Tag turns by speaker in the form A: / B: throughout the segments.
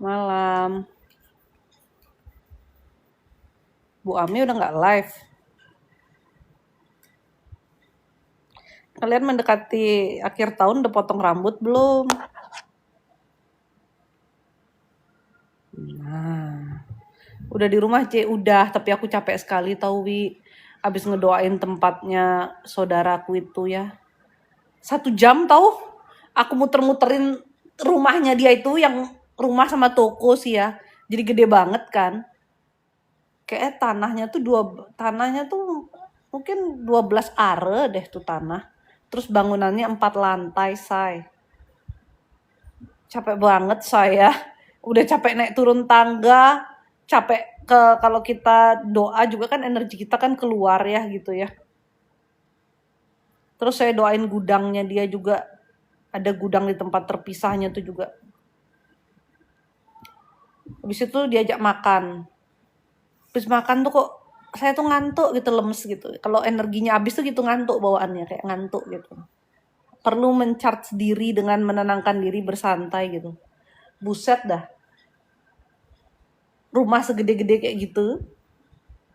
A: Malam. Bu Ami udah nggak live. Kalian mendekati akhir tahun udah potong rambut belum? Nah, udah di rumah C udah, tapi aku capek sekali tau Wi. Abis ngedoain tempatnya saudaraku itu ya. 1 jam tau? Aku muter-muterin rumahnya dia itu yang rumah sama toko sih ya. Jadi gede banget kan. Kayak tanahnya tuh mungkin 12 are deh tuh tanah. Terus bangunannya 4 lantai, say. Capek banget saya. Udah capek naik turun tangga, capek kalau kita doa juga kan energi kita kan keluar ya gitu ya. Terus saya doain gudangnya dia juga. Ada gudang di tempat terpisahnya tuh juga. Habis itu diajak makan. Habis makan tuh kok saya tuh ngantuk gitu, lemes gitu. Kalau energinya habis tuh gitu ngantuk bawaannya, kayak ngantuk gitu. Perlu mencharge diri dengan menenangkan diri, bersantai gitu. Buset dah. Rumah segede-gede kayak gitu.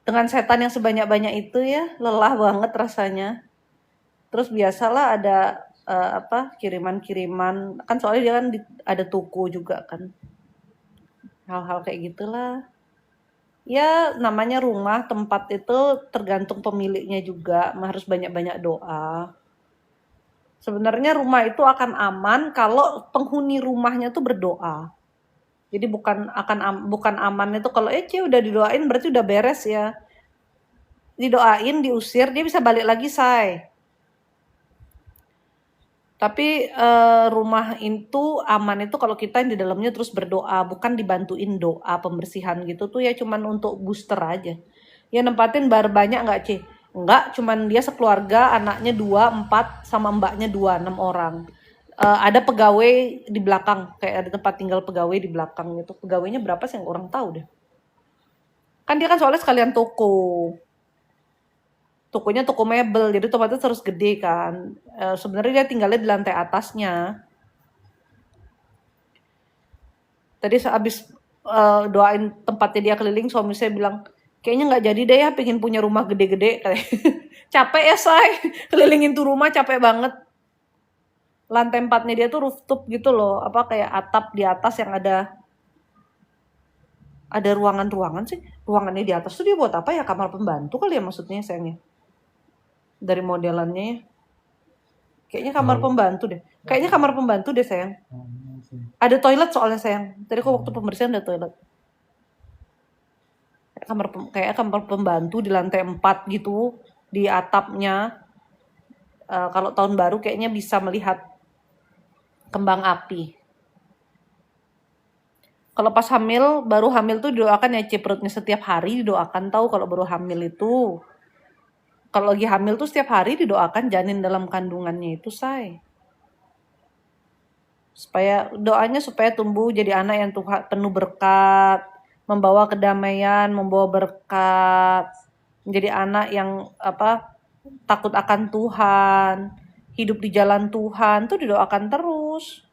A: Dengan setan yang sebanyak-banyak itu ya, lelah banget rasanya. Terus biasalah ada kiriman-kiriman. Kan soalnya dia kan ada toko juga kan. Hal-hal kayak gitulah. Ya namanya rumah, tempat itu tergantung pemiliknya juga. Harus banyak-banyak doa. Sebenarnya rumah itu akan aman kalau penghuni rumahnya tuh berdoa. Jadi bukan aman itu kalau udah didoain berarti udah beres ya. Didoain, diusir, dia bisa balik lagi, say. Tapi rumah itu aman itu kalau kita yang di dalamnya terus berdoa, bukan dibantuin doa pembersihan gitu tuh ya cuman untuk booster aja. Ya nempatin bar banyak nggak Ci? Enggak, cuman dia sekeluarga, anaknya 2, 4, sama mbaknya 2, 6 orang. Ada pegawai di belakang, kayak ada tempat tinggal pegawai di belakang gitu. Pegawainya berapa sih yang orang tahu deh. Kan dia kan soalnya sekalian toko. Tokonya toko mebel, jadi tempatnya terus gede kan. Sebenarnya dia tinggalnya di lantai atasnya. Tadi habis doain tempatnya dia keliling, suami saya bilang, kayaknya nggak jadi deh ya, pengen punya rumah gede-gede. Capek ya, say. Kelilingin tuh rumah capek banget. Lantai 4-nya dia tuh rooftop gitu loh, kayak atap di atas yang ada ruangan-ruangan sih. Ruangannya di atas tuh dia buat apa ya? Kamar pembantu kali ya maksudnya sayangnya. Dari modelannya ya. Kayaknya kamar pembantu deh. Kayaknya kamar pembantu deh sayang. Ada toilet soalnya sayang. Tadi kok waktu pembersihan ada toilet. Kayak kamar pembantu di lantai 4 gitu. Di atapnya. Kalau tahun baru kayaknya bisa melihat kembang api. Kalau pas baru hamil tuh didoakan ya perutnya setiap hari didoakan, tahu kalau baru hamil itu. Kalau lagi hamil tuh setiap hari didoakan janin dalam kandungannya itu, say. Doanya supaya tumbuh jadi anak yang penuh berkat, membawa kedamaian, membawa berkat, menjadi anak yang takut akan Tuhan, hidup di jalan Tuhan, tuh didoakan terus.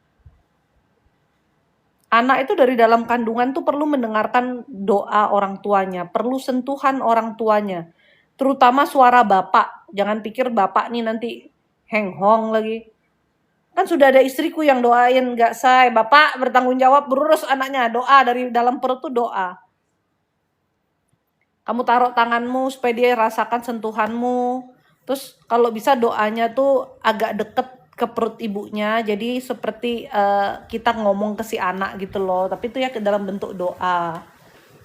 A: Anak itu dari dalam kandungan tuh perlu mendengarkan doa orang tuanya, perlu sentuhan orang tuanya. Terutama suara bapak. Jangan pikir bapak nih nanti henghong lagi. Kan sudah ada istriku yang doain, gak say. Bapak bertanggung jawab berurus anaknya. Doa dari dalam perut tuh doa. Kamu taruh tanganmu supaya dia rasakan sentuhanmu. Terus kalau bisa doanya tuh agak deket ke perut ibunya. Jadi seperti kita ngomong ke si anak gitu loh. Tapi itu ya ke dalam bentuk doa.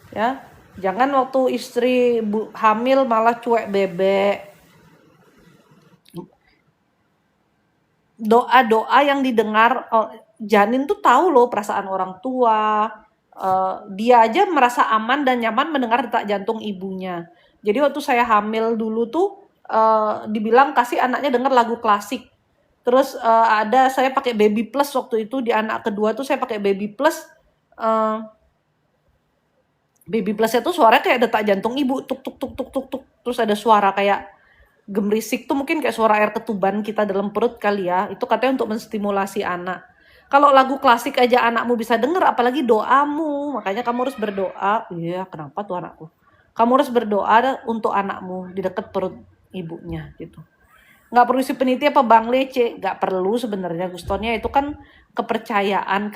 A: Ya. Jangan waktu istri hamil malah cuek bebek. Doa-doa yang didengar janin tuh tahu loh perasaan orang tua. Dia aja merasa aman dan nyaman mendengar detak jantung ibunya. Jadi waktu saya hamil dulu tuh dibilang kasih anaknya denger lagu klasik. Terus saya pakai Baby Plus waktu itu di anak kedua tuh saya pakai Baby Plus. Baby Plus itu suaranya kayak detak jantung ibu, tuk tuk tuk tuk tuk tuk. Terus ada suara kayak gemerisik tuh mungkin kayak suara air ketuban kita dalam perut kali ya. Itu katanya untuk menstimulasi anak. Kalau lagu klasik aja anakmu bisa denger, apalagi doamu. Makanya kamu harus berdoa. Iya, kenapa tuh anakku? Kamu harus berdoa untuk anakmu di dekat perut ibunya gitu. Nggak perlu si peniti apa Bang Lece, nggak perlu sebenarnya Gustonnya. Itu kan kepercayaan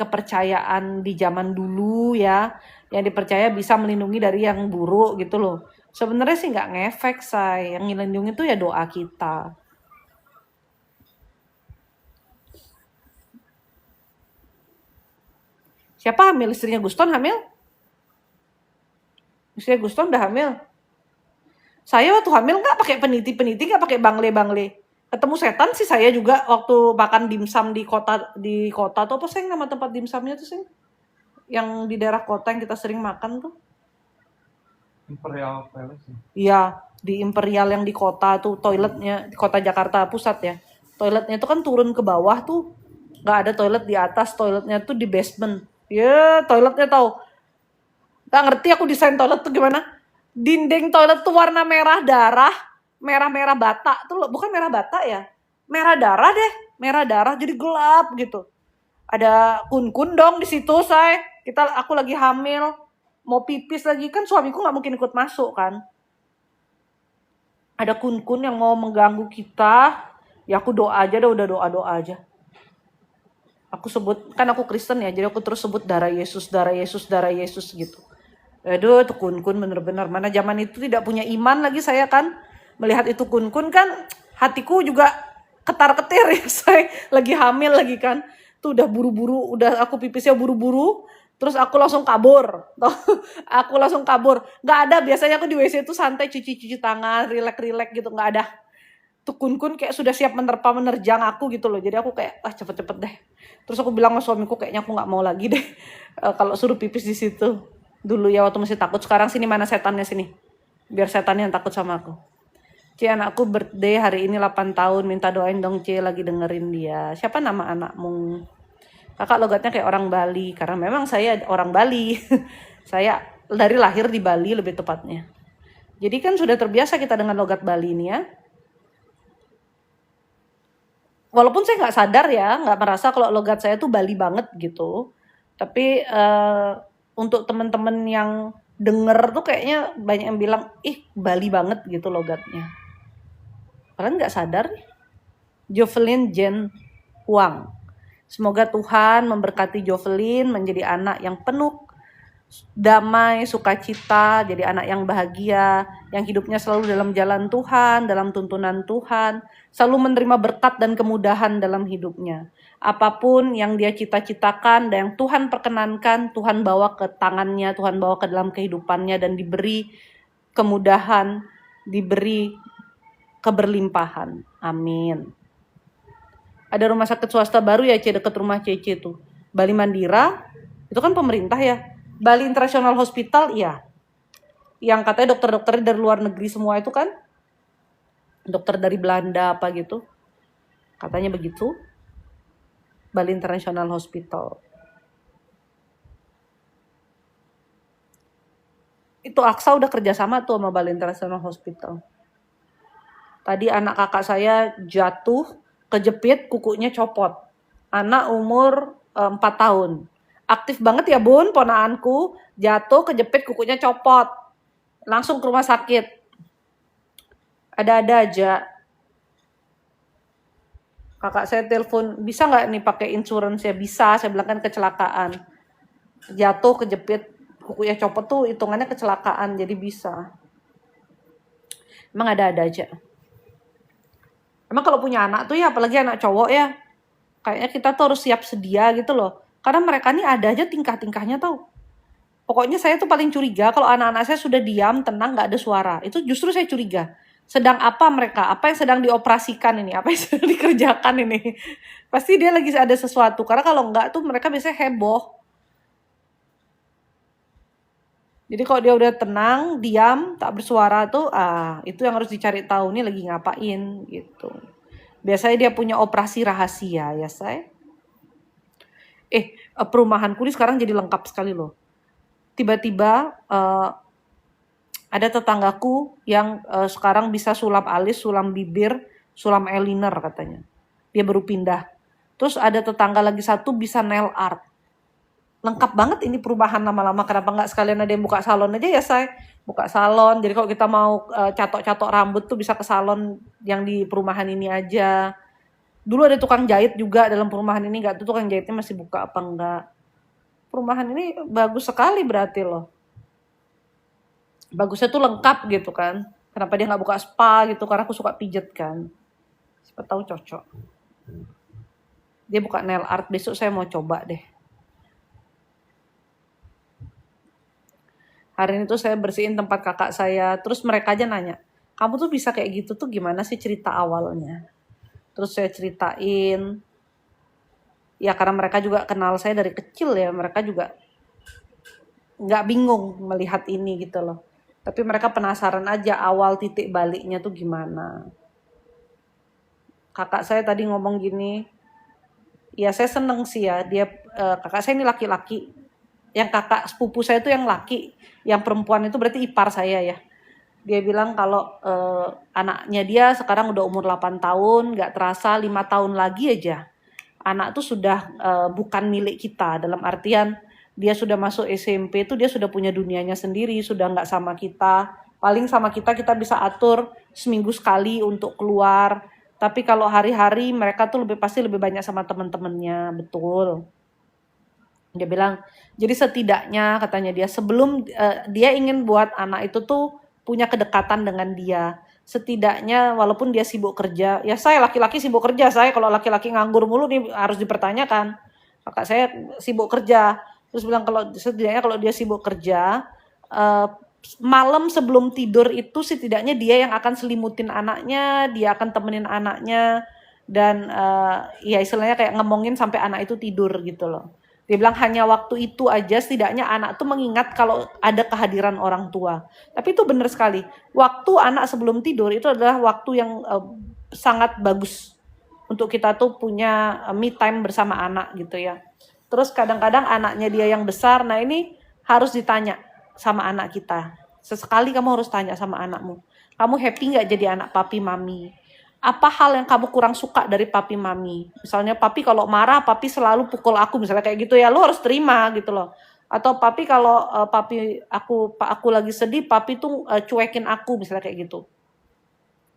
A: di zaman dulu ya, yang dipercaya bisa melindungi dari yang buruk gitu loh. Sebenarnya sih nggak ngefek, say. Yang ngelindungi itu ya doa kita. Siapa hamil? Istrinya Guston hamil? Istrinya Guston udah hamil. Saya waktu hamil nggak pakai peniti, nggak pakai bangle. Ketemu setan sih saya juga waktu makan dimsum di kota tuh apa sih nama tempat dimsumnya tuh sih? Yang di daerah kota yang kita sering makan tuh.
B: Imperial Palace.
A: Iya, di Imperial yang di kota tuh toiletnya, di kota Jakarta Pusat ya. Toiletnya itu kan turun ke bawah tuh. Nggak ada toilet di atas, toiletnya tuh di basement. Ya, toiletnya tahu. Nggak ngerti aku desain toilet tuh gimana. Dinding toilet tuh warna merah darah, merah-merah bata tuh, bukan merah bata ya. Merah darah deh, merah darah jadi gelap gitu. Ada kun-kun dong di situ, say. Aku lagi hamil, mau pipis lagi kan suamiku nggak mungkin ikut masuk kan. Ada kun-kun yang mau mengganggu kita, ya aku doa aja dah, udah doa aja. Aku sebut, kan aku Kristen ya, jadi aku terus sebut darah Yesus, darah Yesus, darah Yesus gitu. Aduh, itu kun-kun bener-bener. Mana zaman itu tidak punya iman lagi saya kan. Melihat itu kun-kun kan, hatiku juga ketar-ketir ya. Saya lagi hamil lagi kan. Tuh udah buru-buru, udah aku pipisnya buru-buru. Terus aku langsung kabur. Aku langsung kabur. Gak ada, biasanya aku di WC itu santai cuci-cuci tangan, rilek-rilek gitu. Gak ada. Tuh kun-kun kayak sudah siap menerjang aku gitu loh. Jadi aku kayak, cepet-cepet deh. Terus aku bilang sama suamiku, kayaknya aku gak mau lagi deh. Kalau suruh pipis di situ. Dulu ya waktu masih takut. Sekarang sini mana setannya sini. Biar setannya yang takut sama aku. Cie, anakku birthday hari ini 8 tahun. Minta doain dong Cie, lagi dengerin dia. Siapa nama anakmu? Kakak logatnya kayak orang Bali. Karena memang saya orang Bali. Saya dari lahir di Bali lebih tepatnya. Jadi kan sudah terbiasa kita dengan logat Bali ini ya. Walaupun saya nggak sadar ya, nggak merasa kalau logat saya tuh Bali banget gitu. Tapi untuk teman-teman yang denger tuh kayaknya banyak yang bilang, ih Bali banget gitu logatnya. Kalian nggak sadar? Jovelyn Jen Huang. Semoga Tuhan memberkati Jovelyn menjadi anak yang penuh damai, sukacita, jadi anak yang bahagia, yang hidupnya selalu dalam jalan Tuhan, dalam tuntunan Tuhan, selalu menerima berkat dan kemudahan dalam hidupnya. Apapun yang dia cita-citakan dan yang Tuhan perkenankan, Tuhan bawa ke tangannya, Tuhan bawa ke dalam kehidupannya dan diberi kemudahan, diberi keberlimpahan. Amin. Ada rumah sakit swasta baru ya, dekat rumah Cece tuh. Bali Mandira, itu kan pemerintah ya. Bali International Hospital, iya. Yang katanya dokter-dokternya dari luar negeri semua itu kan. Dokter dari Belanda apa gitu. Katanya begitu. Bali International Hospital. Itu Aksa udah kerjasama tuh sama Bali International Hospital. Tadi anak kakak saya jatuh, kejepit, kukunya copot. Anak umur 4 tahun. Aktif banget ya bun, ponaanku. Jatuh, kejepit, kukunya copot. Langsung ke rumah sakit. Ada-ada aja. Kakak saya telepon, bisa nggak nih pakai insurance ya? Bisa, saya bilang kan kecelakaan. Jatuh, kejepit, kukunya copot tuh hitungannya kecelakaan, jadi bisa. Emang ada-ada aja. Emang kalau punya anak tuh ya, apalagi anak cowok ya, kayaknya kita tuh harus siap sedia gitu loh. Karena mereka nih ada aja tingkah-tingkahnya tau. Pokoknya saya tuh paling curiga kalau anak-anak saya sudah diam, tenang, gak ada suara. Itu justru saya curiga. Sedang apa mereka? Apa yang sedang dioperasikan ini? Apa yang sedang dikerjakan ini? Pasti dia lagi ada sesuatu. Karena kalau enggak tuh mereka biasanya heboh. Jadi kalau dia udah tenang, diam, tak bersuara tuh, itu yang harus dicari tahu nih lagi ngapain gitu. Biasanya dia punya operasi rahasia ya saya. Perumahanku ini sekarang jadi lengkap sekali loh. Tiba-tiba ada tetanggaku yang sekarang bisa sulap alis, sulam bibir, sulam eyeliner katanya. Dia baru pindah. Terus ada tetangga lagi satu bisa nail art. Lengkap banget ini perubahan lama-lama. Kenapa nggak sekalian ada yang buka salon aja ya, saya buka salon. Jadi kalau kita mau catok-catok rambut tuh bisa ke salon yang di perumahan ini aja. Dulu ada tukang jahit juga dalam perumahan ini, nggak tahu tukang jahitnya masih buka apa enggak. Perumahan ini bagus sekali berarti loh. Bagusnya tuh lengkap gitu kan. Kenapa dia nggak buka spa gitu? Karena aku suka pijet kan. Siapa tahu cocok. Dia buka nail art, besok saya mau coba deh. Hari ini tuh saya bersihin tempat kakak saya, terus mereka aja nanya, kamu tuh bisa kayak gitu tuh gimana sih cerita awalnya? Terus saya ceritain, ya karena mereka juga kenal saya dari kecil ya, mereka juga nggak bingung melihat ini gitu loh. Tapi mereka penasaran aja awal titik baliknya tuh gimana. Kakak saya tadi ngomong gini, ya saya seneng sih ya, kakak saya ini laki-laki. Yang kakak sepupu saya itu yang laki, yang perempuan itu berarti ipar saya ya. Dia bilang kalau anaknya dia sekarang udah umur 8 tahun, gak terasa 5 tahun lagi aja. Anak tuh sudah bukan milik kita, dalam artian dia sudah masuk SMP tuh dia sudah punya dunianya sendiri, sudah gak sama kita. Paling sama kita bisa atur seminggu sekali untuk keluar. Tapi kalau hari-hari mereka tuh pasti lebih banyak sama teman-temannya, betul. Dia bilang, jadi setidaknya katanya dia sebelum dia ingin buat anak itu tuh punya kedekatan dengan dia. Setidaknya walaupun dia sibuk kerja, ya saya laki-laki sibuk kerja, saya kalau laki-laki nganggur mulu nih harus dipertanyakan. Kakak saya sibuk kerja, terus bilang kalau setidaknya kalau dia sibuk kerja, malam sebelum tidur itu setidaknya dia yang akan selimutin anaknya, dia akan temenin anaknya, dan ya istilahnya kayak ngomongin sampai anak itu tidur gitu loh. Dia bilang hanya waktu itu aja setidaknya anak tuh mengingat kalau ada kehadiran orang tua. Tapi itu benar sekali. Waktu anak sebelum tidur itu adalah waktu yang sangat bagus untuk kita tuh punya me time bersama anak gitu ya. Terus kadang-kadang anaknya dia yang besar, nah ini harus ditanya sama anak kita. Sesekali kamu harus tanya sama anakmu. Kamu happy nggak jadi anak papi mami? Apa hal yang kamu kurang suka dari papi mami? Misalnya papi kalau marah, papi selalu pukul aku, misalnya kayak gitu ya, lo harus terima gitu loh. Atau papi kalau aku lagi sedih, papi tuh cuekin aku, misalnya kayak gitu.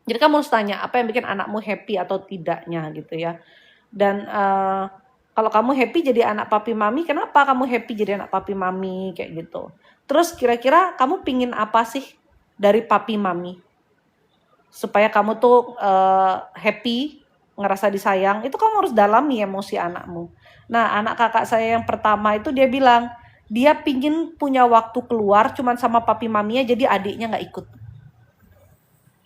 A: Jadi kamu harus tanya apa yang bikin anakmu happy atau tidaknya gitu ya. Dan kalau kamu happy jadi anak papi mami, kenapa kamu happy jadi anak papi mami kayak gitu. Terus kira-kira kamu pingin apa sih dari papi mami? Supaya kamu tuh happy, ngerasa disayang, itu kamu harus dalami emosi anakmu. Nah, anak kakak saya yang pertama itu dia bilang, dia pingin punya waktu keluar cuman sama papi maminya, jadi adiknya gak ikut.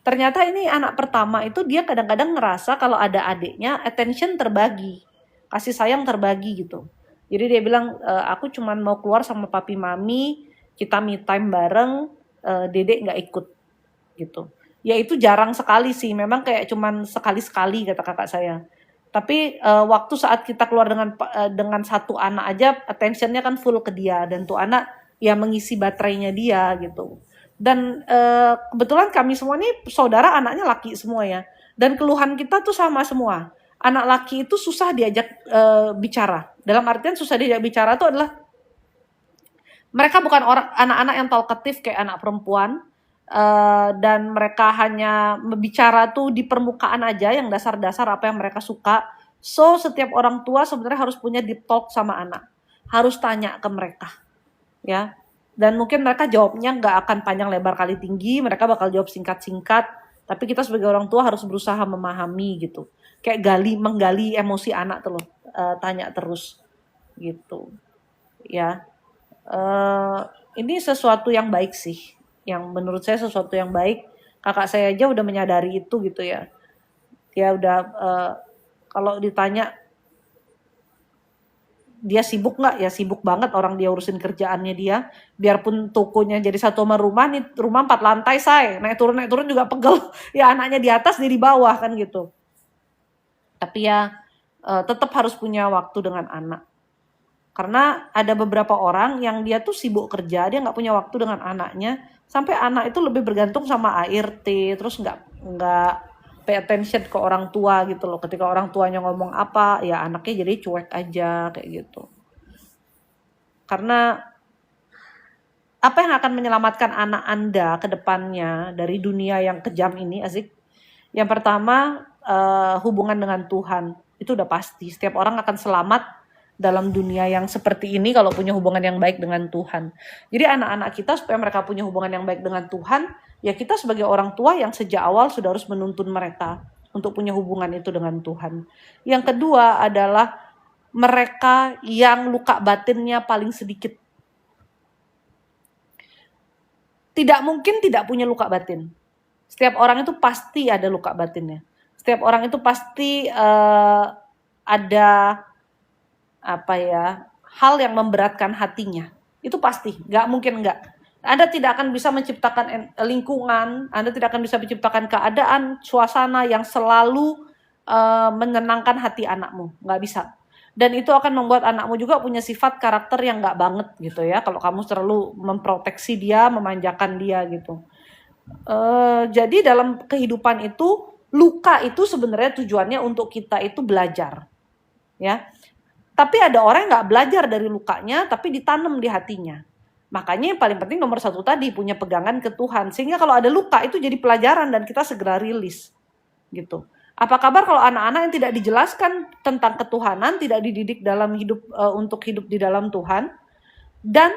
A: Ternyata ini anak pertama itu dia kadang-kadang ngerasa kalau ada adiknya, attention terbagi, kasih sayang terbagi gitu. Jadi dia bilang, aku cuman mau keluar sama papi mami, kita me time bareng, dedek gak ikut gitu. Ya itu jarang sekali sih, memang kayak cuman sekali-sekali kata kakak saya. Tapi waktu saat kita keluar dengan satu anak aja, attentionnya kan full ke dia, dan tuh anak ya mengisi baterainya dia gitu. Dan kebetulan kami semua ini saudara anaknya laki semua ya, dan keluhan kita tuh sama semua. Anak laki itu susah diajak bicara. Dalam artian susah diajak bicara tuh adalah mereka bukan anak-anak yang talkatif kayak anak perempuan. Dan mereka hanya berbicara tuh di permukaan aja yang dasar-dasar apa yang mereka suka. So setiap orang tua sebenarnya harus punya deep talk sama anak, harus tanya ke mereka ya. Dan mungkin mereka jawabnya nggak akan panjang lebar kali tinggi, mereka bakal jawab singkat-singkat, tapi kita sebagai orang tua harus berusaha memahami gitu, kayak menggali emosi anak tuh loh, tanya terus gitu ya. Ini sesuatu yang baik sih, yang menurut saya sesuatu yang baik. Kakak saya aja udah menyadari itu gitu ya. Dia udah kalau ditanya dia sibuk nggak, ya sibuk banget, orang dia urusin kerjaannya dia. Biarpun tokonya jadi satu sama rumah nih, rumah 4 lantai say, naik turun juga pegel. Ya anaknya di atas, dia di bawah kan gitu. Tapi ya tetap harus punya waktu dengan anak. Karena ada beberapa orang yang dia tuh sibuk kerja, dia nggak punya waktu dengan anaknya, sampai anak itu lebih bergantung sama ART, terus nggak pay attention ke orang tua gitu loh. Ketika orang tuanya ngomong apa, ya anaknya jadi cuek aja kayak gitu. Karena apa yang akan menyelamatkan anak Anda ke depannya dari dunia yang kejam ini, Azik? Yang pertama, hubungan dengan Tuhan. Itu udah pasti. Setiap orang akan selamat dalam dunia yang seperti ini kalau punya hubungan yang baik dengan Tuhan. Jadi anak-anak kita supaya mereka punya hubungan yang baik dengan Tuhan, ya kita sebagai orang tua yang sejak awal sudah harus menuntun mereka untuk punya hubungan itu dengan Tuhan. Yang kedua adalah mereka yang luka batinnya paling sedikit. Tidak mungkin tidak punya luka batin. Setiap orang itu pasti ada luka batinnya. Setiap orang itu pasti ada hal yang memberatkan hatinya. Itu pasti, nggak mungkin nggak. Anda tidak akan bisa menciptakan lingkungan, Anda tidak akan bisa menciptakan keadaan, suasana yang selalu menyenangkan hati anakmu. Nggak bisa. Dan itu akan membuat anakmu juga punya sifat karakter yang nggak banget gitu ya. Kalau kamu terlalu memproteksi dia, memanjakan dia gitu. Jadi dalam kehidupan itu, luka itu sebenarnya tujuannya untuk kita itu belajar. Ya. Tapi ada orang yang nggak belajar dari lukanya, tapi ditanam di hatinya. Makanya yang paling penting nomor 1 tadi, punya pegangan ke Tuhan. Sehingga kalau ada luka itu jadi pelajaran dan kita segera rilis. Gitu. Apa kabar kalau anak-anak yang tidak dijelaskan tentang ketuhanan, tidak dididik dalam hidup untuk hidup di dalam Tuhan, dan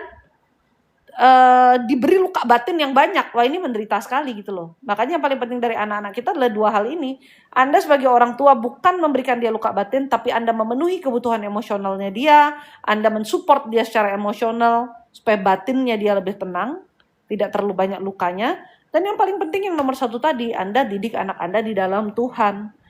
A: diberi luka batin yang banyak. Wah, ini menderita sekali gitu loh. Makanya yang paling penting dari anak-anak kita adalah 2 hal ini. Anda sebagai orang tua bukan memberikan dia luka batin, tapi Anda memenuhi kebutuhan emosionalnya dia, Anda mensupport dia secara emosional supaya batinnya dia lebih tenang, tidak terlalu banyak lukanya. Dan yang paling penting yang nomor 1 tadi, Anda didik anak Anda di dalam Tuhan.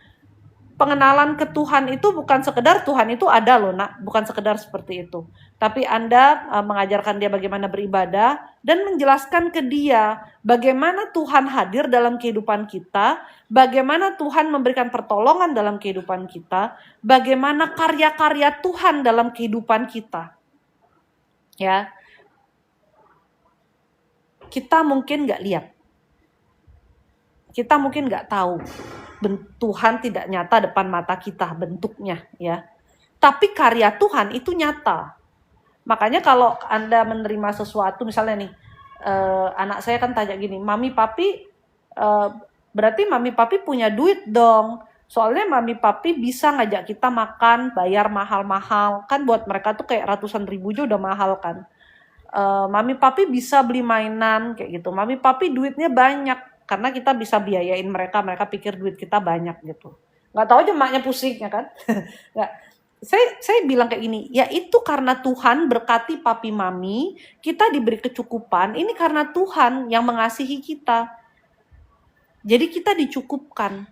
A: Pengenalan ke Tuhan itu bukan sekedar Tuhan itu ada loh nak, bukan sekedar seperti itu. Tapi Anda mengajarkan dia bagaimana beribadah dan menjelaskan ke dia bagaimana Tuhan hadir dalam kehidupan kita, bagaimana Tuhan memberikan pertolongan dalam kehidupan kita, bagaimana karya-karya Tuhan dalam kehidupan kita. Ya, kita mungkin nggak lihat. Kita mungkin nggak tahu, Tuhan tidak nyata depan mata kita bentuknya ya. Tapi karya Tuhan itu nyata. Makanya kalau Anda menerima sesuatu, misalnya nih, anak saya kan tanya gini, Mami Papi, berarti Mami Papi punya duit dong. Soalnya Mami Papi bisa ngajak kita makan, bayar mahal-mahal. Kan buat mereka tuh kayak ratusan ribu aja udah mahal kan. Mami Papi bisa beli mainan kayak gitu. Mami Papi duitnya banyak. Karena kita bisa biayain mereka pikir duit kita banyak gitu. Nggak tahu aja maknya pusing ya kan. Ya, saya bilang kayak gini, ya itu karena Tuhan berkati papi mami, kita diberi kecukupan, ini karena Tuhan yang mengasihi kita. Jadi kita dicukupkan.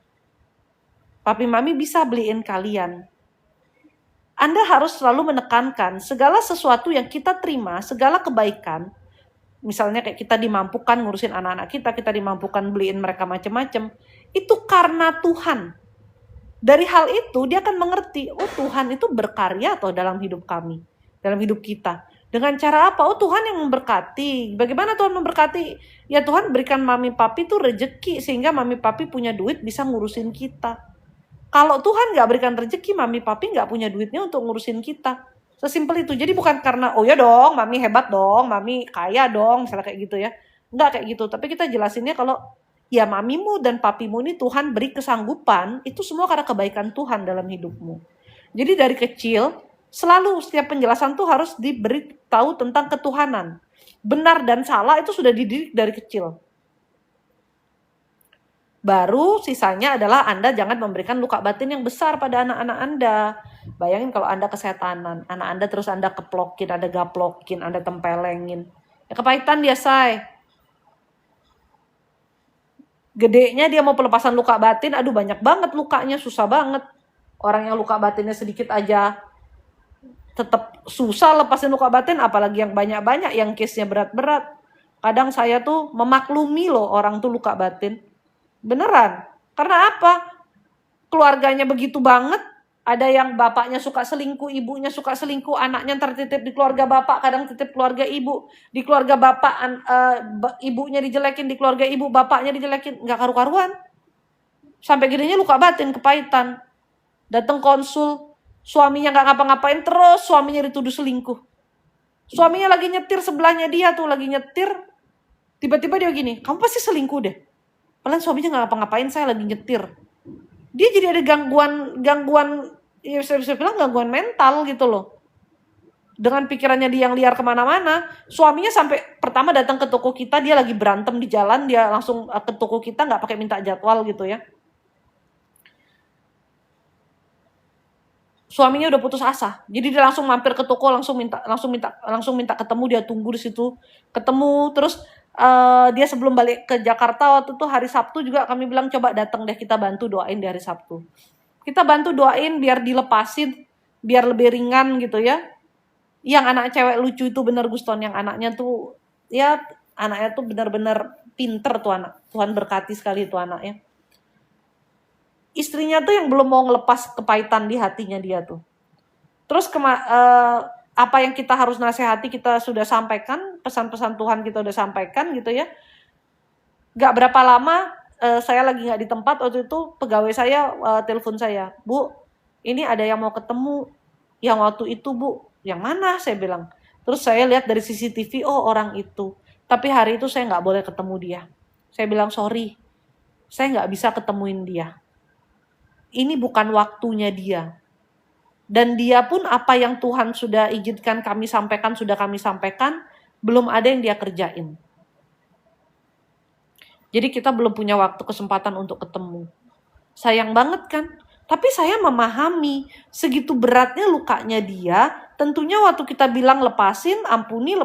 A: Papi mami bisa beliin kalian. Anda harus selalu menekankan segala sesuatu yang kita terima, segala kebaikan, misalnya kayak kita dimampukan ngurusin anak-anak kita dimampukan beliin mereka macam-macam, itu karena Tuhan. Dari hal itu dia akan mengerti, oh Tuhan itu berkarya atau dalam hidup kami, dalam hidup kita. Dengan cara apa? Oh Tuhan yang memberkati. Bagaimana Tuhan memberkati? Ya Tuhan berikan mami papi tuh rezeki sehingga mami papi punya duit bisa ngurusin kita. Kalau Tuhan gak berikan rezeki, mami papi gak punya duitnya untuk ngurusin kita. Sesimpel itu. Jadi bukan karena, oh ya dong, mami hebat dong, mami kaya dong, misalnya kayak gitu ya. Enggak kayak gitu. Tapi kita jelasinnya kalau ya mamimu dan papimu ini Tuhan beri kesanggupan, itu semua karena kebaikan Tuhan dalam hidupmu. Jadi dari kecil, selalu setiap penjelasan tuh harus diberi tahu tentang ketuhanan. Benar dan salah itu sudah dididik dari kecil. Baru sisanya adalah Anda jangan memberikan luka batin yang besar pada anak-anak Anda. Bayangin kalau Anda kesetanan, anak Anda terus Anda keplokin, Anda gaplokin, Anda tempelengin. Ya kepahitan dia, say. Gedenya dia mau pelepasan luka batin, aduh banyak banget lukanya, susah banget. Orang yang luka batinnya sedikit aja tetap susah lepasin luka batin, apalagi yang banyak-banyak, yang case-nya berat-berat. Kadang saya tuh memaklumi loh orang tuh luka batin. Beneran. Karena apa? Keluarganya begitu banget. Ada yang bapaknya suka selingkuh, ibunya suka selingkuh, anaknya tertitip di keluarga bapak, kadang titip keluarga ibu. Di keluarga bapak, ibunya dijelekin, di keluarga ibu, bapaknya dijelekin. Nggak karu-karuan. Sampai gedenya luka batin, kepahitan. Datang konsul, suaminya nggak ngapa-ngapain, terus suaminya dituduh selingkuh. Suaminya lagi nyetir sebelahnya dia tuh, lagi nyetir. Tiba-tiba dia gini, kamu pasti selingkuh deh. Padahal suaminya nggak ngapa-ngapain, saya lagi nyetir. Dia jadi ada gangguan, ya saya bisa bilang gangguan mental gitu loh. Dengan pikirannya dia yang liar kemana-mana. Suaminya sampai pertama datang ke toko kita, dia lagi berantem di jalan, dia langsung ke toko kita nggak pakai minta jadwal gitu ya. Suaminya udah putus asa, jadi dia langsung mampir ke toko, langsung minta ketemu, dia tunggu di situ, ketemu, terus dia sebelum balik ke Jakarta waktu itu hari Sabtu juga kami bilang coba datang deh, kita bantu doain di hari Sabtu. Kita bantu doain biar dilepasin, biar lebih ringan gitu ya. Yang anak cewek lucu itu bener Guston, yang anaknya tuh ya anaknya tuh benar-benar pinter tuh anak. Tuhan berkati sekali tuh anaknya. Istrinya tuh yang belum mau ngelepas kepahitan di hatinya dia tuh. Terus apa yang kita harus nasihati kita sudah sampaikan, pesan-pesan Tuhan kita udah sampaikan gitu ya. Gak berapa lama saya lagi gak di tempat, waktu itu pegawai saya telepon saya, Bu, ini ada yang mau ketemu yang waktu itu Bu. Yang mana? Saya bilang. Terus saya lihat dari CCTV, oh orang itu. Tapi hari itu saya gak boleh ketemu dia. Saya bilang sorry, saya gak bisa ketemuin dia. Ini bukan waktunya dia. Dan dia pun apa yang Tuhan sudah izinkan kami sampaikan, sudah kami sampaikan, belum ada yang dia kerjain. Jadi kita belum punya waktu kesempatan untuk ketemu. Sayang banget kan? Tapi saya memahami segitu beratnya lukanya dia, tentunya waktu kita bilang lepasin, ampuni,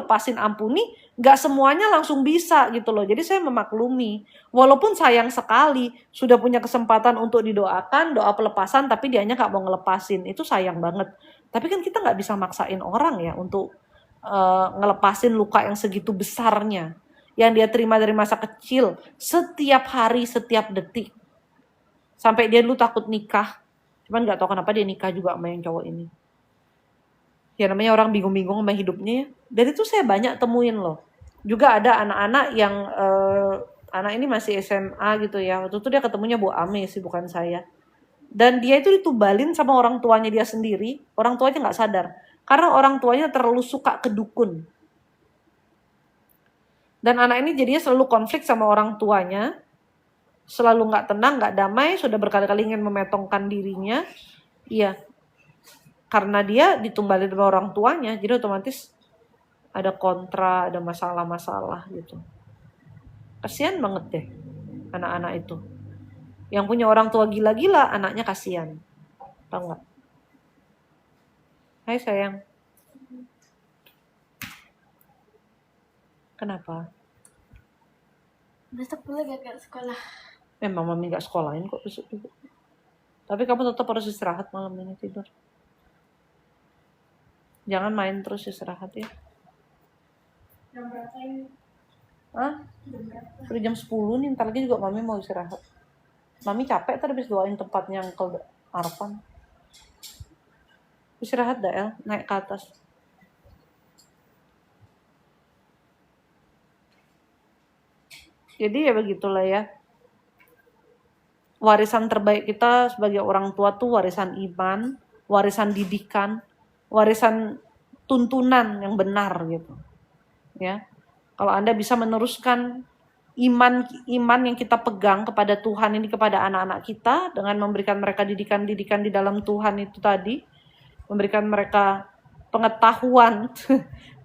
A: gak semuanya langsung bisa gitu loh. Jadi saya memaklumi, walaupun sayang sekali sudah punya kesempatan untuk didoakan, doa pelepasan, tapi dianya gak mau ngelepasin, itu sayang banget. Tapi kan kita gak bisa maksain orang ya untuk ngelepasin luka yang segitu besarnya, yang dia terima dari masa kecil, setiap hari, setiap detik. Sampai dia dulu takut nikah. Cuman gak tahu kenapa dia nikah juga sama yang cowok ini. Ya namanya orang bingung-bingung sama hidupnya ya. Dan itu saya banyak temuin loh. Juga ada anak-anak yang, anak ini masih SMA gitu ya. Waktu itu dia ketemunya Bu Ame sih, bukan saya. Dan dia itu ditubalin sama orang tuanya dia sendiri. Orang tuanya gak sadar. Karena orang tuanya terlalu suka ke dukun. Dan anak ini jadinya selalu konflik sama orang tuanya. Selalu gak tenang, gak damai, sudah berkali-kali ingin memetongkan dirinya. Iya, karena dia ditumbalin sama orang tuanya, jadi otomatis ada kontra, ada masalah-masalah gitu. Kasian banget deh anak-anak itu. Yang punya orang tua gila-gila, anaknya kasian. Tahu gak? Hai sayang. Kenapa?
B: Besok boleh gak ke sekolah?
A: Memang mami gak sekolahin kok besok juga. Tapi kamu tetap harus istirahat malam ini, tidur. Jangan main terus, istirahat ya.
B: Jam berapa ini?
A: Hah? Udah jam 10 nih, ntar lagi juga mami mau istirahat. Mami capek tadi habis doain tempatnya Uncle Arfan. Istirahat dah El, naik ke atas. Jadi ya begitulah ya. Warisan terbaik kita sebagai orang tua tuh warisan iman, warisan didikan, warisan tuntunan yang benar gitu. Ya. Kalau Anda bisa meneruskan iman yang kita pegang kepada Tuhan ini kepada anak-anak kita dengan memberikan mereka didikan-didikan di dalam Tuhan itu tadi, memberikan mereka pengetahuan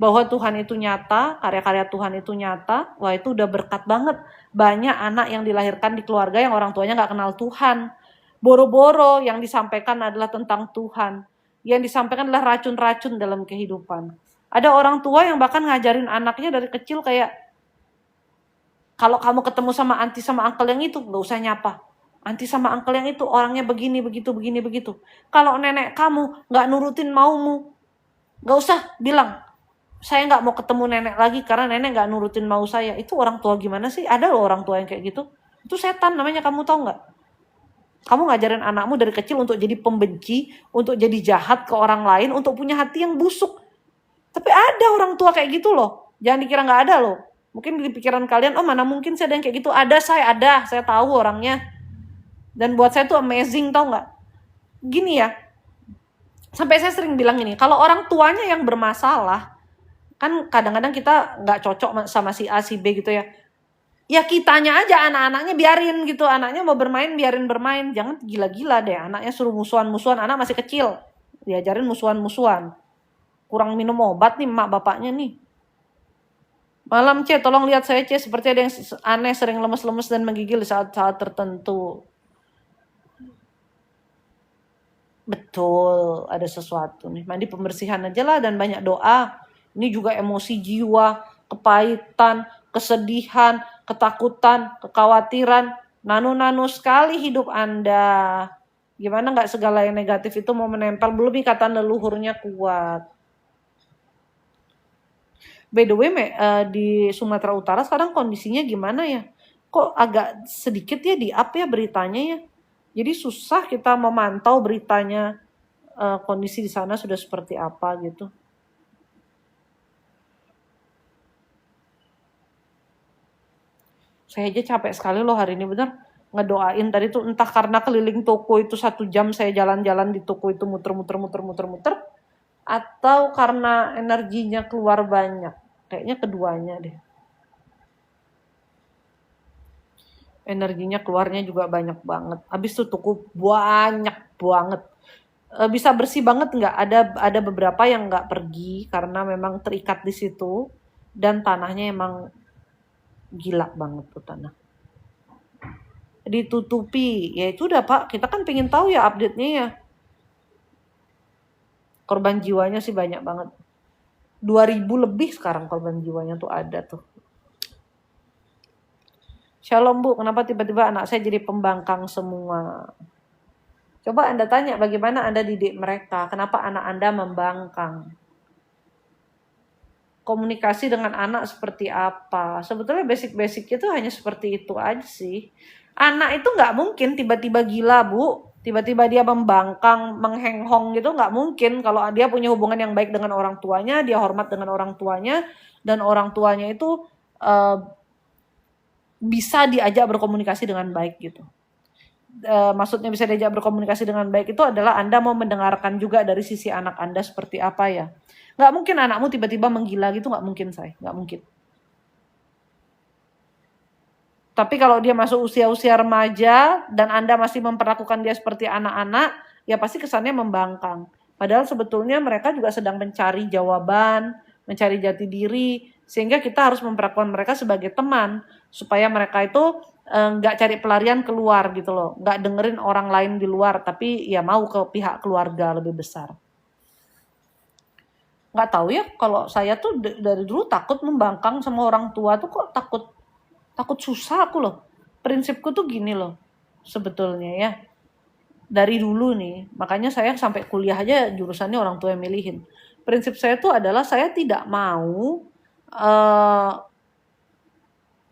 A: bahwa Tuhan itu nyata, karya-karya Tuhan itu nyata, wah itu udah berkat banget. Banyak anak yang dilahirkan di keluarga yang orang tuanya gak kenal Tuhan. Boro-boro yang disampaikan adalah tentang Tuhan. Yang disampaikan adalah racun-racun dalam kehidupan. Ada orang tua yang bahkan ngajarin anaknya dari kecil kayak, kalau kamu ketemu sama anti sama uncle yang itu, gak usah nyapa. Anti sama uncle yang itu orangnya begini, begitu. Kalau nenek kamu gak nurutin maumu, gak usah bilang, saya gak mau ketemu nenek lagi karena nenek gak nurutin mau saya. Itu orang tua gimana sih? Ada loh orang tua yang kayak gitu. Itu setan namanya, kamu tahu gak? Kamu ngajarin anakmu dari kecil untuk jadi pembenci, untuk jadi jahat ke orang lain, untuk punya hati yang busuk. Tapi ada orang tua kayak gitu loh. Jangan dikira gak ada loh. Mungkin di pikiran kalian, oh mana mungkin sih ada yang kayak gitu. Ada, saya tahu orangnya. Dan buat saya tuh amazing, tau nggak? Gini ya, sampai saya sering bilang ini, kalau orang tuanya yang bermasalah, kan kadang-kadang kita nggak cocok sama si A, si B gitu ya. Ya kitanya aja, anak-anaknya biarin gitu. Anaknya mau bermain, biarin bermain. Jangan gila-gila deh, anaknya suruh musuhan-musuhan. Anak masih kecil, diajarin musuhan-musuhan. Kurang minum obat nih emak bapaknya nih. Malam C, tolong lihat saya C, seperti ada yang aneh, sering lemes-lemes dan menggigil di saat-saat tertentu. Betul, ada sesuatu nih. Mandi pembersihan aja lah dan banyak doa. Ini juga emosi jiwa, kepahitan, kesedihan, ketakutan, kekhawatiran. Nano-nano sekali hidup Anda. Gimana nggak segala yang negatif itu mau menempel, belum ikatan leluhurnya kuat. By the way, di Sumatera Utara sekarang kondisinya gimana ya? Kok agak sedikit ya di-up ya beritanya ya? Jadi susah kita memantau beritanya, kondisi di sana sudah seperti apa gitu. Saya aja capek sekali loh hari ini, bener ngedoain tadi tuh, entah karena keliling toko itu 1 jam saya jalan-jalan di toko itu muter-muter, atau karena energinya keluar banyak. Kayaknya keduanya deh. Energinya keluarnya juga banyak banget. Habis itu toko banyak banget. Bisa bersih banget nggak? Ada beberapa yang nggak pergi karena memang terikat di situ dan tanahnya emang gila banget tuh tanah. Ditutupi, ya itu udah Pak. Kita kan pengen tahu ya update-nya ya. Korban jiwanya sih banyak banget. 2.000 lebih sekarang korban jiwanya tuh ada tuh. Shalom Bu, kenapa tiba-tiba anak saya jadi pembangkang semua? Coba Anda tanya bagaimana Anda didik mereka, kenapa anak Anda membangkang? Komunikasi dengan anak seperti apa? Sebetulnya basic-basic itu hanya seperti itu aja sih. Anak itu nggak mungkin tiba-tiba gila Bu, tiba-tiba dia membangkang, menghenghong gitu, nggak mungkin. Kalau dia punya hubungan yang baik dengan orang tuanya, dia hormat dengan orang tuanya, dan orang tuanya itu bisa diajak berkomunikasi dengan baik gitu. Maksudnya bisa diajak berkomunikasi dengan baik itu adalah Anda mau mendengarkan juga dari sisi anak Anda seperti apa ya. Nggak mungkin anakmu tiba-tiba menggila gitu, nggak mungkin saya, nggak mungkin. Tapi kalau dia masuk usia-usia remaja dan Anda masih memperlakukan dia seperti anak-anak, ya pasti kesannya membangkang. Padahal sebetulnya mereka juga sedang mencari jawaban, mencari jati diri, sehingga kita harus memperlakukan mereka sebagai teman, supaya mereka itu nggak cari pelarian keluar gitu loh, nggak dengerin orang lain di luar, tapi ya mau ke pihak keluarga lebih besar. Nggak tahu ya, kalau saya tuh dari dulu takut membangkang sama orang tua tuh, kok takut susah aku loh. Prinsipku tuh gini loh, sebetulnya ya. Dari dulu nih, makanya saya sampai kuliah aja jurusannya orang tua yang milihin. Prinsip saya tuh adalah saya tidak mau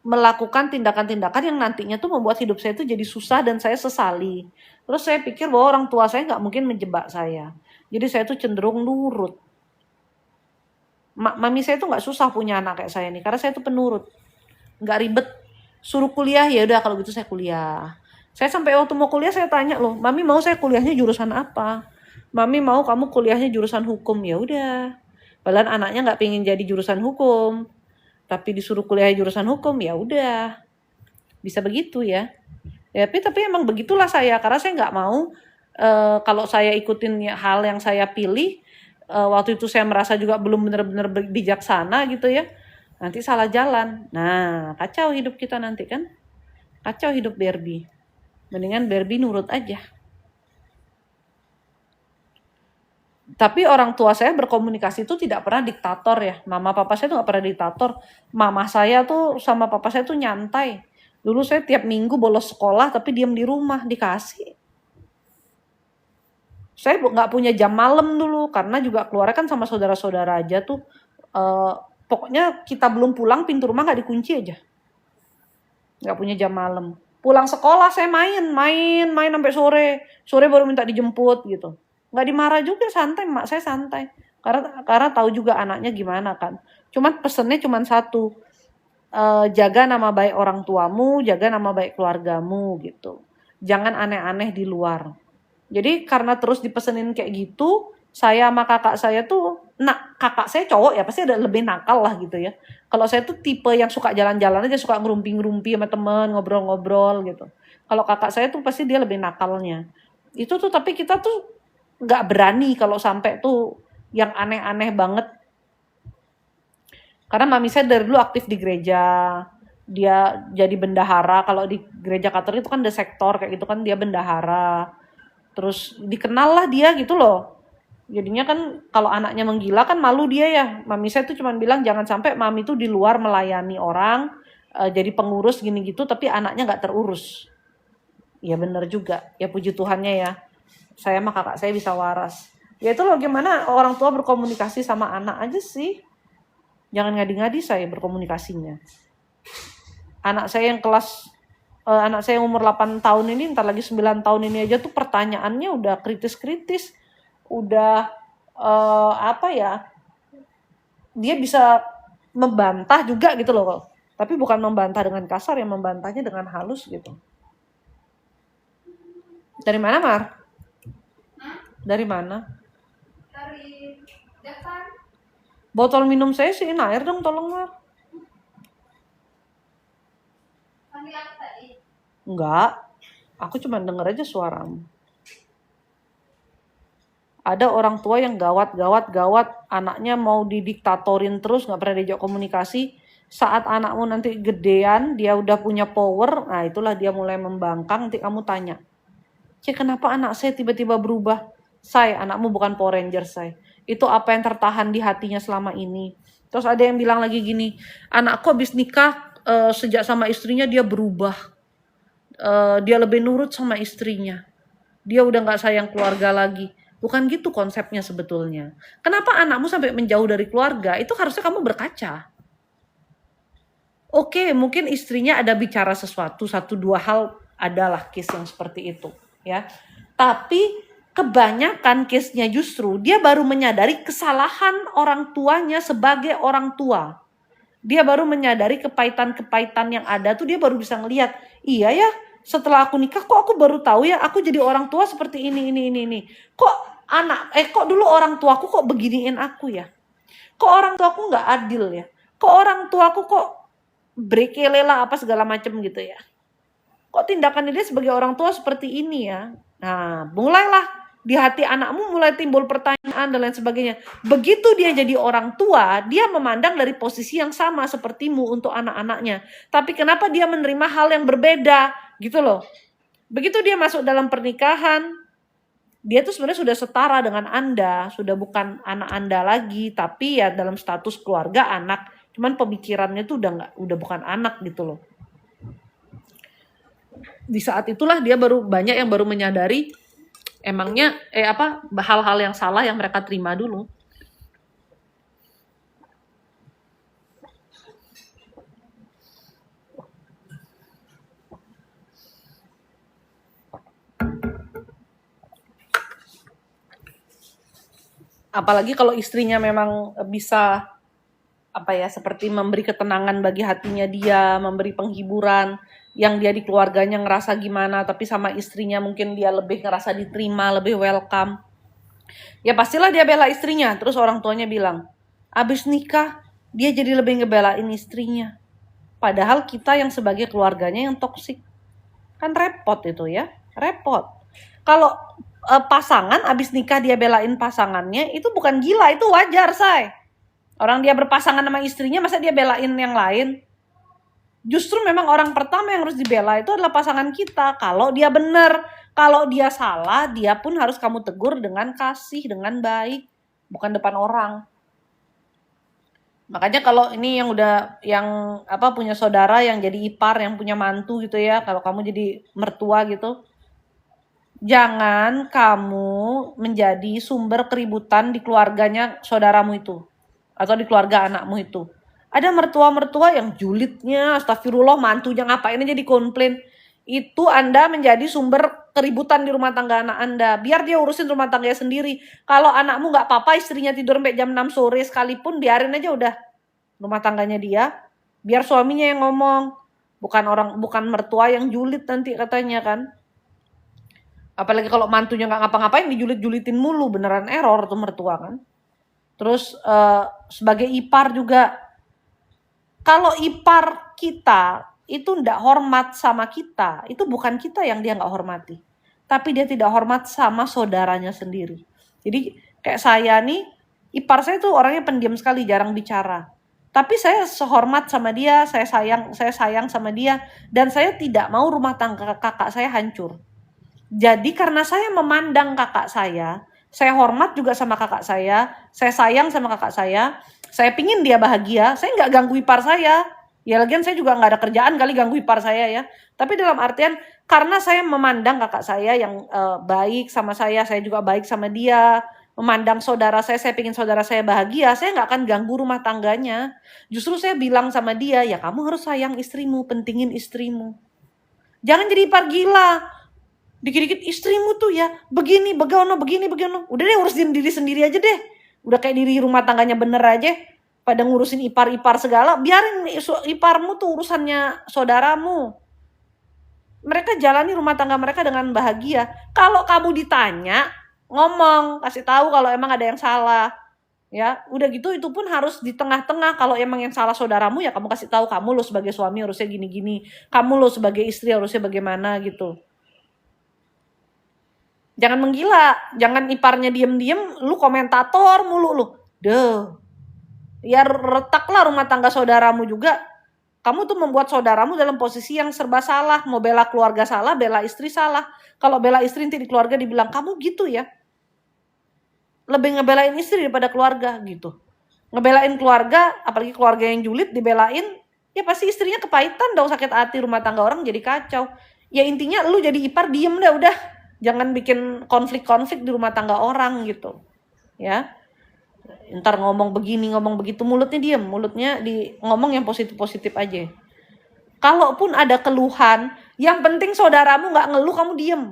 A: melakukan tindakan-tindakan yang nantinya tuh membuat hidup saya tuh jadi susah dan saya sesali. Terus saya pikir bahwa orang tua saya nggak mungkin menjebak saya. Jadi saya tuh cenderung nurut. Mami saya tuh nggak susah punya anak kayak saya nih, karena saya tuh penurut. Nggak ribet. Suruh kuliah, ya udah kalau gitu saya kuliah. Saya sampai waktu mau kuliah saya tanya loh, Mami mau saya kuliahnya jurusan apa? Mami mau kamu kuliahnya jurusan hukum, ya udah. Padahal anaknya nggak pengen jadi jurusan hukum, tapi disuruh kuliah jurusan hukum, ya udah. Bisa begitu ya. Ya tapi emang begitulah saya, karena saya nggak mau kalau saya ikutin hal yang saya pilih, waktu itu saya merasa juga belum benar-benar bijaksana gitu ya. Nanti salah jalan. Nah, kacau hidup kita nanti kan. Kacau hidup Barbie. Mendingan Barbie nurut aja. Tapi orang tua saya berkomunikasi itu tidak pernah diktator ya. Mama papa saya tuh gak pernah diktator. Mama saya tuh sama papa saya tuh nyantai. Dulu saya tiap minggu bolos sekolah tapi diam di rumah, dikasih. Saya gak punya jam malam dulu, karena juga keluarnya kan sama saudara-saudara aja tuh. Pokoknya kita belum pulang, pintu rumah gak dikunci aja. Gak punya jam malam. Pulang sekolah saya main sampai sore. Sore baru minta dijemput gitu. Gak dimarah juga, santai, mak saya santai. Karena tahu juga anaknya gimana kan. Cuman pesennya cuma satu. Jaga nama baik orang tuamu, jaga nama baik keluargamu gitu. Jangan aneh-aneh di luar. Jadi karena terus dipesenin kayak gitu, saya sama kakak saya tuh, kakak saya cowok ya pasti ada lebih nakal lah gitu ya. Kalau saya tuh tipe yang suka jalan-jalan aja, suka ngerumpi-ngerumpi sama temen, ngobrol-ngobrol gitu. Kalau kakak saya tuh pasti dia lebih nakalnya. Itu tuh tapi kita tuh nggak berani kalau sampai tuh yang aneh-aneh banget. Karena mami saya dari dulu aktif di gereja. Dia jadi bendahara. Kalau di gereja Katolik itu kan ada sektor kayak gitu kan, dia bendahara. Terus dikenal lah dia gitu loh. Jadinya kan kalau anaknya menggila kan malu dia ya. Mami saya tuh cuma bilang jangan sampai mami tuh di luar melayani orang, jadi pengurus gini gitu tapi anaknya nggak terurus. Ya bener juga. Ya puji Tuhannya ya. Saya sama kakak saya bisa waras. Ya itu loh gimana orang tua berkomunikasi sama anak aja sih. Jangan ngadi-ngadi saya berkomunikasinya. Anak saya yang umur 8 tahun ini, ntar lagi 9 tahun ini aja tuh pertanyaannya udah kritis-kritis. Udah apa ya, dia bisa membantah juga gitu loh. Tapi bukan membantah dengan kasar, yang membantahnya dengan halus gitu. Dari mana, Mar? Dari mana?
B: Dari depan.
A: Botol minum saya isiin air dong, tolong, Mar.
B: Panggil aku tadi.
A: Enggak, aku cuma denger aja suaramu. Ada orang tua yang gawat, anaknya mau didiktatorin terus, gak pernah diajak komunikasi. Saat anakmu nanti gedean, dia udah punya power, nah itulah dia mulai membangkang, nanti kamu tanya, Cik, kenapa anak saya tiba-tiba berubah? Say, anakmu bukan Power Ranger, say. Itu apa yang tertahan di hatinya selama ini. Terus ada yang bilang lagi gini, anakku habis nikah, sejak sama istrinya dia berubah. Dia lebih nurut sama istrinya. Dia udah gak sayang keluarga lagi. Bukan gitu konsepnya sebetulnya. Kenapa anakmu sampai menjauh dari keluarga? Itu harusnya kamu berkaca. Oke, mungkin istrinya ada bicara sesuatu, 1-2 hal adalah case yang seperti itu, ya. Tapi kebanyakan case-nya justru dia baru menyadari kesalahan orang tuanya sebagai orang tua. Dia baru menyadari kepahitan-kepahitan yang ada tuh, dia baru bisa ngelihat, iya ya, setelah aku nikah kok aku baru tahu ya aku jadi orang tua seperti ini. Kok dulu orang tuaku kok beginiin aku ya? Kok orang tuaku nggak adil ya? Kok orang tuaku kok brekele lah apa segala macam gitu ya? Kok tindakan dia sebagai orang tua seperti ini ya? Nah, mulailah di hati anakmu mulai timbul pertanyaan dan lain sebagainya. Begitu dia jadi orang tua, dia memandang dari posisi yang sama sepertimu untuk anak-anaknya. Tapi kenapa dia menerima hal yang berbeda gitu loh. Begitu dia masuk dalam pernikahan, dia tuh sebenarnya sudah setara dengan Anda, sudah bukan anak Anda lagi, tapi ya dalam status keluarga anak. Cuman pemikirannya tuh udah bukan anak gitu loh. Di saat itulah dia banyak yang baru menyadari emangnya hal-hal yang salah yang mereka terima dulu. Apalagi kalau istrinya memang bisa seperti memberi ketenangan bagi hatinya dia, memberi penghiburan, yang dia di keluarganya ngerasa gimana, tapi sama istrinya mungkin dia lebih ngerasa diterima, lebih welcome. Ya pastilah dia bela istrinya. Terus orang tuanya bilang, abis nikah dia jadi lebih ngebelain istrinya. Padahal kita yang sebagai keluarganya yang toksik. Kan repot itu ya, repot. Kalau pasangan abis nikah dia belain pasangannya, itu bukan gila, itu wajar, say. Orang dia berpasangan sama istrinya, masa dia belain yang lain? Justru memang orang pertama yang harus dibela itu adalah pasangan kita. Kalau dia benar, kalau dia salah, dia pun harus kamu tegur dengan kasih, dengan baik, bukan depan orang. Makanya kalau ini punya saudara yang jadi ipar, yang punya mantu gitu ya, kalau kamu jadi mertua gitu, jangan kamu menjadi sumber keributan di keluarganya saudaramu itu. Atau di keluarga anakmu itu. Ada mertua-mertua yang julidnya, astagfirullah, mantunya ngapain aja dikomplain. Itu Anda menjadi sumber keributan di rumah tangga anak Anda. Biar dia urusin rumah tangganya sendiri. Kalau anakmu gak apa-apa, istrinya tidur sampai jam 6 sore sekalipun, biarin aja udah rumah tangganya dia. Biar suaminya yang ngomong. Bukan mertua yang julid nanti katanya kan. Apalagi kalau mantunya nggak ngapa-ngapain, dijulit-julitin mulu, beneran error tuh mertua kan. Terus sebagai ipar juga, kalau ipar kita itu ndak hormat sama kita, itu bukan kita yang dia nggak hormati, tapi dia tidak hormat sama saudaranya sendiri. Jadi kayak saya nih, ipar saya tuh orangnya pendiam sekali, jarang bicara. Tapi saya sehormat sama dia, saya sayang sama dia, dan saya tidak mau rumah tangga kakak saya hancur. Jadi karena saya memandang kakak saya hormat juga sama kakak saya sayang sama kakak saya pingin dia bahagia, saya nggak ganggu ipar saya. Ya lagian saya juga nggak ada kerjaan kali ganggu ipar saya ya. Tapi dalam artian karena saya memandang kakak saya yang baik sama saya juga baik sama dia. Memandang saudara saya pingin saudara saya bahagia, saya nggak akan ganggu rumah tangganya. Justru saya bilang sama dia, ya kamu harus sayang istrimu, pentingin istrimu. Jangan jadi ipar gila. Dikit-dikit istrimu tuh ya begini, begono, begini, begono. Udah deh urusin diri sendiri aja deh. Udah kayak diri rumah tangganya bener aja. Pada ngurusin ipar-ipar segala. Biarin iparmu tuh urusannya saudaramu. Mereka jalani rumah tangga mereka dengan bahagia. Kalau kamu ditanya, ngomong, kasih tahu kalau emang ada yang salah. Ya, udah gitu itu pun harus di tengah-tengah. Kalau emang yang salah saudaramu ya kamu kasih tahu, kamu lo sebagai suami harusnya gini-gini. Kamu lo sebagai istri harusnya bagaimana gitu. Jangan menggila, jangan iparnya diem-diem, lu komentator mulu lu. Ya retaklah rumah tangga saudaramu juga. Kamu tuh membuat saudaramu dalam posisi yang serba salah. Mau bela keluarga salah, bela istri salah. Kalau bela istri nanti di keluarga dibilang, kamu gitu ya. Lebih ngebelain istri daripada keluarga gitu. Ngebelain keluarga, apalagi keluarga yang julid dibelain, ya pasti istrinya kepahitan dong, sakit hati, rumah tangga orang jadi kacau. Ya intinya lu jadi ipar diem dah udah. Jangan bikin konflik-konflik di rumah tangga orang gitu. Ya. Ntar ngomong begini, ngomong begitu, mulutnya diem. Mulutnya ngomong yang positif-positif aja. Kalaupun ada keluhan, yang penting saudaramu gak ngeluh, kamu diem.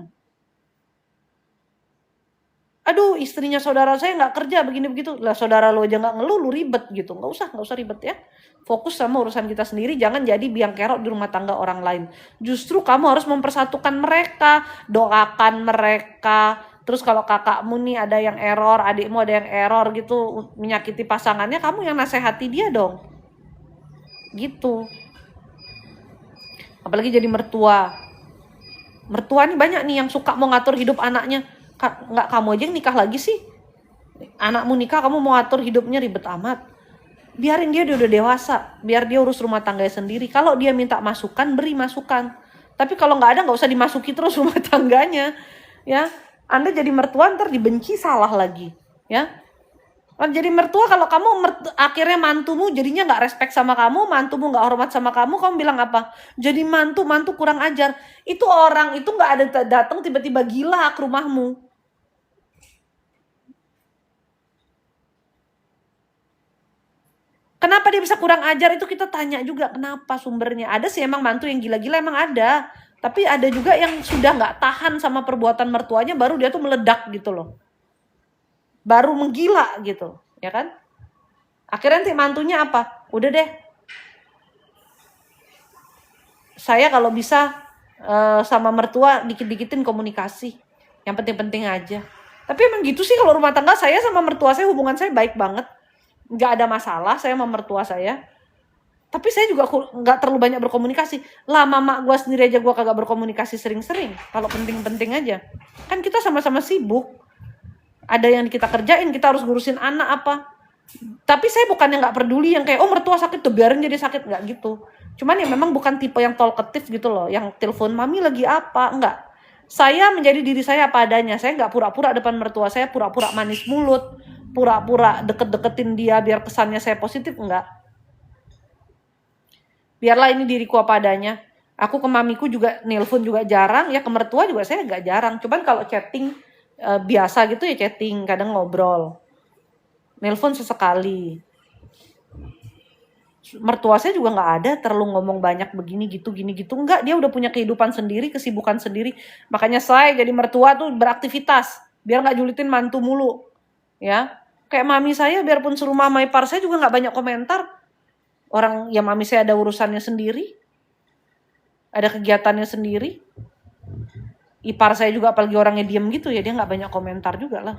A: Aduh, istrinya saudara saya gak kerja begini-begitu. Lah saudara lu aja gak ngeluh, lu ribet gitu. Gak usah ribet ya. Fokus sama urusan kita sendiri, jangan jadi biang kerok di rumah tangga orang lain. Justru kamu harus mempersatukan mereka, doakan mereka. Terus kalau kakakmu nih ada yang error, adikmu ada yang error gitu, menyakiti pasangannya, kamu yang nasehati dia dong. Gitu. Apalagi jadi mertua. Mertua nih banyak nih yang suka mau ngatur hidup anaknya. Nggak kamu aja yang nikah lagi sih. Anakmu nikah, kamu mau ngatur hidupnya, ribet amat. Biarin dia udah dewasa, biar dia urus rumah tangganya sendiri. Kalau dia minta masukan, beri masukan. Tapi kalau nggak ada, nggak usah dimasuki terus rumah tangganya. Ya, Anda jadi mertua ntar dibenci, salah lagi. Ya, jadi mertua kalau kamu akhirnya mantumu jadinya nggak respect sama kamu, mantumu nggak hormat sama kamu bilang apa? Jadi mantu kurang ajar. Itu orang itu nggak ada datang tiba-tiba gila ke rumahmu. Kenapa dia bisa kurang ajar itu kita tanya juga kenapa sumbernya. Ada sih emang mantu yang gila-gila, emang ada. Tapi ada juga yang sudah nggak tahan sama perbuatan mertuanya, baru dia tuh meledak gitu loh. Baru menggila gitu, ya kan? Akhirnya nanti mantunya apa? Udah deh. Saya kalau bisa sama mertua dikit-dikitin komunikasi. Yang penting-penting aja. Tapi emang gitu sih kalau rumah tangga saya sama mertua saya, hubungan saya baik banget. Nggak ada masalah saya sama mertua saya. Tapi saya juga nggak terlalu banyak berkomunikasi. Lah mama gue sendiri aja gue kagak berkomunikasi sering-sering. Kalau penting-penting aja. Kan kita sama-sama sibuk. Ada yang kita kerjain, kita harus ngurusin anak apa. Tapi saya bukannya nggak peduli yang kayak, oh mertua sakit tuh biarin jadi sakit. Nggak gitu. Cuman ya memang bukan tipe yang talkative gitu loh. Yang telepon mami lagi apa. Nggak. Saya menjadi diri saya apa adanya. Saya nggak pura-pura depan mertua saya, pura-pura manis mulut. Pura-pura deket-deketin dia biar kesannya saya positif, enggak. Biarlah ini diriku apa adanya. Aku ke mamiku juga nelpon juga jarang, ya ke mertua juga saya enggak jarang. Cuman kalau chatting biasa gitu ya chatting, kadang ngobrol. Nelpon sesekali. Mertua saya juga enggak ada terlalu ngomong banyak begini gitu, gini gitu. Enggak, dia udah punya kehidupan sendiri, kesibukan sendiri. Makanya saya jadi mertua tuh beraktivitas. Biar enggak julitin mantu mulu. Ya, kayak mami saya biarpun suruh mama ipar saya juga nggak banyak komentar. Orang ya mami saya ada urusannya sendiri, ada kegiatannya sendiri. ipar saya juga apalagi orangnya diem gitu ya, dia nggak banyak komentar juga lah.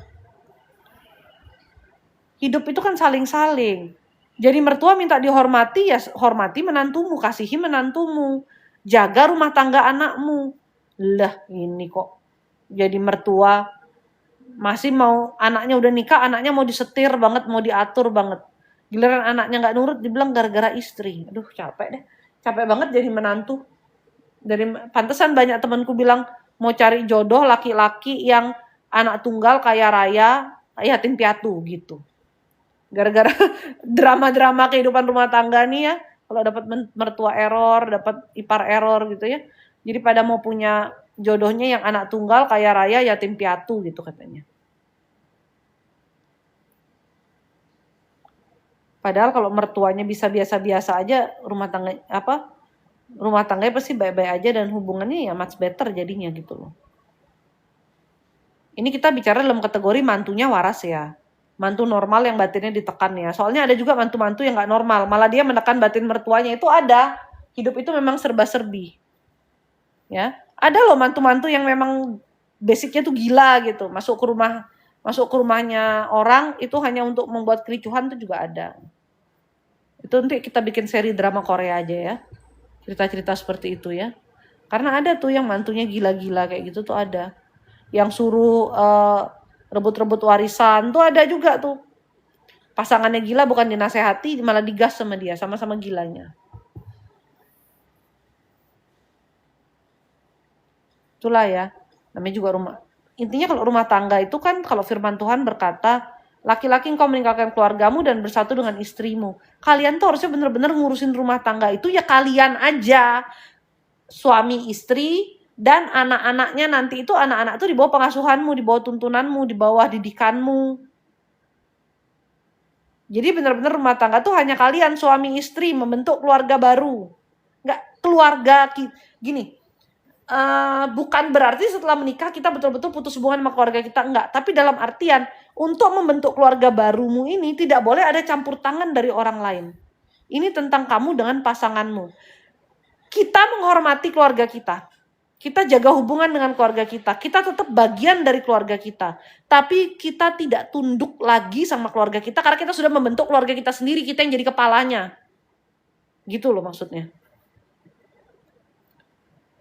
A: Hidup itu kan saling-saling. Jadi mertua minta dihormati, ya hormati menantumu, kasihi menantumu, jaga rumah tangga anakmu. Lah ini kok jadi mertua masih mau, anaknya udah nikah, anaknya mau disetir banget, mau diatur banget. Giliran anaknya nggak nurut dibilang gara-gara istri. Aduh capek deh, capek banget jadi menantu. Dari pantesan banyak temanku bilang mau cari jodoh laki-laki yang anak tunggal kaya raya, yatim piatu gitu. Gara-gara drama-drama kehidupan rumah tangga nih ya, kalau dapat mertua error, dapat ipar error gitu ya. Jadi pada mau punya jodohnya yang anak tunggal kaya raya yatim piatu gitu katanya. Padahal kalau mertuanya bisa biasa-biasa aja, rumah tangganya pasti baik-baik aja dan hubungannya ya much better jadinya gitu loh. Ini kita bicara dalam kategori mantunya waras ya. Mantu normal yang batinnya ditekan ya. Soalnya ada juga mantu-mantu yang gak normal. Malah dia menekan batin mertuanya, itu ada. Hidup itu memang serba-serbi. Ya, ada loh mantu-mantu yang memang basicnya tuh gila gitu. Masuk ke rumahnya orang itu hanya untuk membuat kericuhan, itu juga ada. Itu nanti kita bikin seri drama Korea aja ya. Cerita-cerita seperti itu ya. Karena ada tuh yang mantunya gila-gila kayak gitu tuh ada. Yang suruh rebut-rebut warisan tuh ada juga tuh. Pasangannya gila bukan dinasehati, malah digas sama dia, sama-sama gilanya. Itulah ya, namanya juga rumah. Intinya kalau rumah tangga itu kan, kalau firman Tuhan berkata, laki-laki engkau meninggalkan keluargamu dan bersatu dengan istrimu. Kalian tuh harusnya bener-bener ngurusin rumah tangga itu ya kalian aja. Suami istri dan anak-anaknya nanti itu, anak-anak itu di bawah pengasuhanmu, di bawah tuntunanmu, di bawah didikanmu. Jadi benar-benar rumah tangga tuh hanya kalian suami istri membentuk keluarga baru. Nggak keluarga gini. Bukan berarti setelah menikah kita betul-betul putus hubungan sama keluarga kita, enggak. Tapi dalam artian untuk membentuk keluarga barumu ini tidak boleh ada campur tangan dari orang lain. Ini tentang kamu dengan pasanganmu. Kita menghormati keluarga kita. Kita jaga hubungan dengan keluarga kita. Kita tetap bagian dari keluarga kita. Tapi kita tidak tunduk lagi sama keluarga kita karena kita sudah membentuk keluarga kita sendiri. Kita yang jadi kepalanya. Gitu loh maksudnya.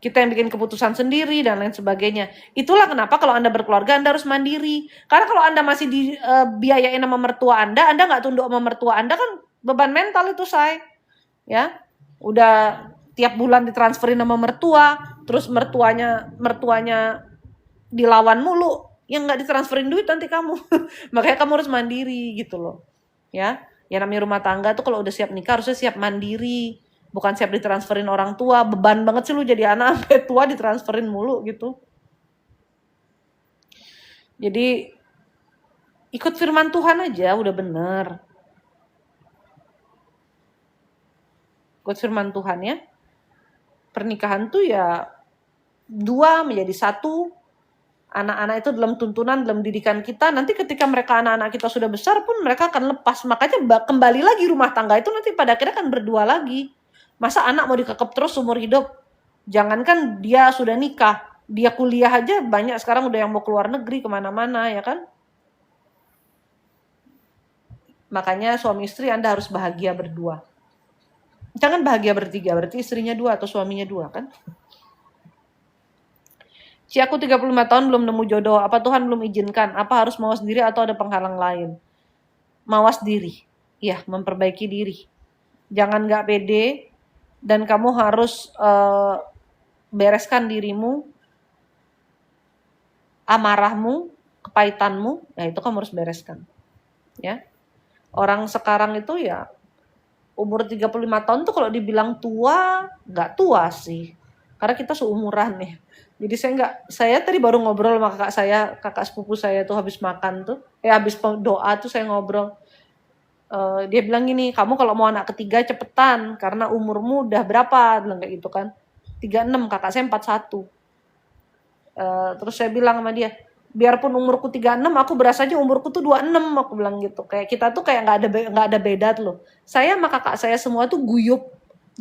A: Kita yang bikin keputusan sendiri dan lain sebagainya. Itulah kenapa kalau Anda berkeluarga Anda harus mandiri. Karena kalau Anda masih dibiayain sama mertua Anda nggak tunduk sama mertua Anda, kan beban mental itu, say. Ya. Udah tiap bulan ditransferin sama mertua, terus mertuanya dilawan mulu, yang nggak ditransferin duit nanti kamu. Makanya kamu harus mandiri gitu loh. Ya, namanya rumah tangga tuh kalau udah siap nikah harusnya siap mandiri, bukan siap ditransferin orang tua. Beban banget sih lu jadi anak sampai tua ditransferin mulu gitu. Jadi ikut firman Tuhan aja udah bener. Ikut firman Tuhan ya. Pernikahan tuh ya 2 menjadi 1. Anak-anak itu dalam tuntunan, dalam didikan kita. Nanti ketika mereka anak-anak kita sudah besar pun mereka akan lepas. Makanya kembali lagi rumah tangga itu nanti pada akhirnya kan berdua lagi. Masa anak mau dikekep terus seumur hidup? Jangankan dia sudah nikah, dia kuliah aja banyak sekarang udah yang mau keluar negeri kemana-mana ya kan. Makanya suami istri Anda harus bahagia berdua. Jangan bahagia bertiga, berarti istrinya 2 atau suaminya 2 kan. Aku 35 tahun belum nemu jodoh, apa Tuhan belum izinkan? Apa harus mawas diri atau ada penghalang lain? Mawas diri, ya memperbaiki diri. Jangan gak pede dan kamu harus bereskan dirimu, amarahmu, kepahitanmu, ya itu kamu harus bereskan. Ya. Orang sekarang itu ya umur 35 tahun tuh kalau dibilang tua, nggak tua sih. Karena kita seumuran nih. Jadi saya tadi baru ngobrol sama kakak sepupu saya tuh habis makan tuh. Habis doa tuh saya ngobrol. Dia bilang gini, kamu kalau mau anak ketiga cepetan. Karena umurmu udah berapa? Bilang kayak gitu kan. 36, kakak saya 41. Terus saya bilang sama dia, biarpun umurku 36, aku berasanya umurku tuh 26, aku bilang gitu. Kayak kita tuh kayak nggak ada beda loh. Saya sama kakak saya semua tuh guyup.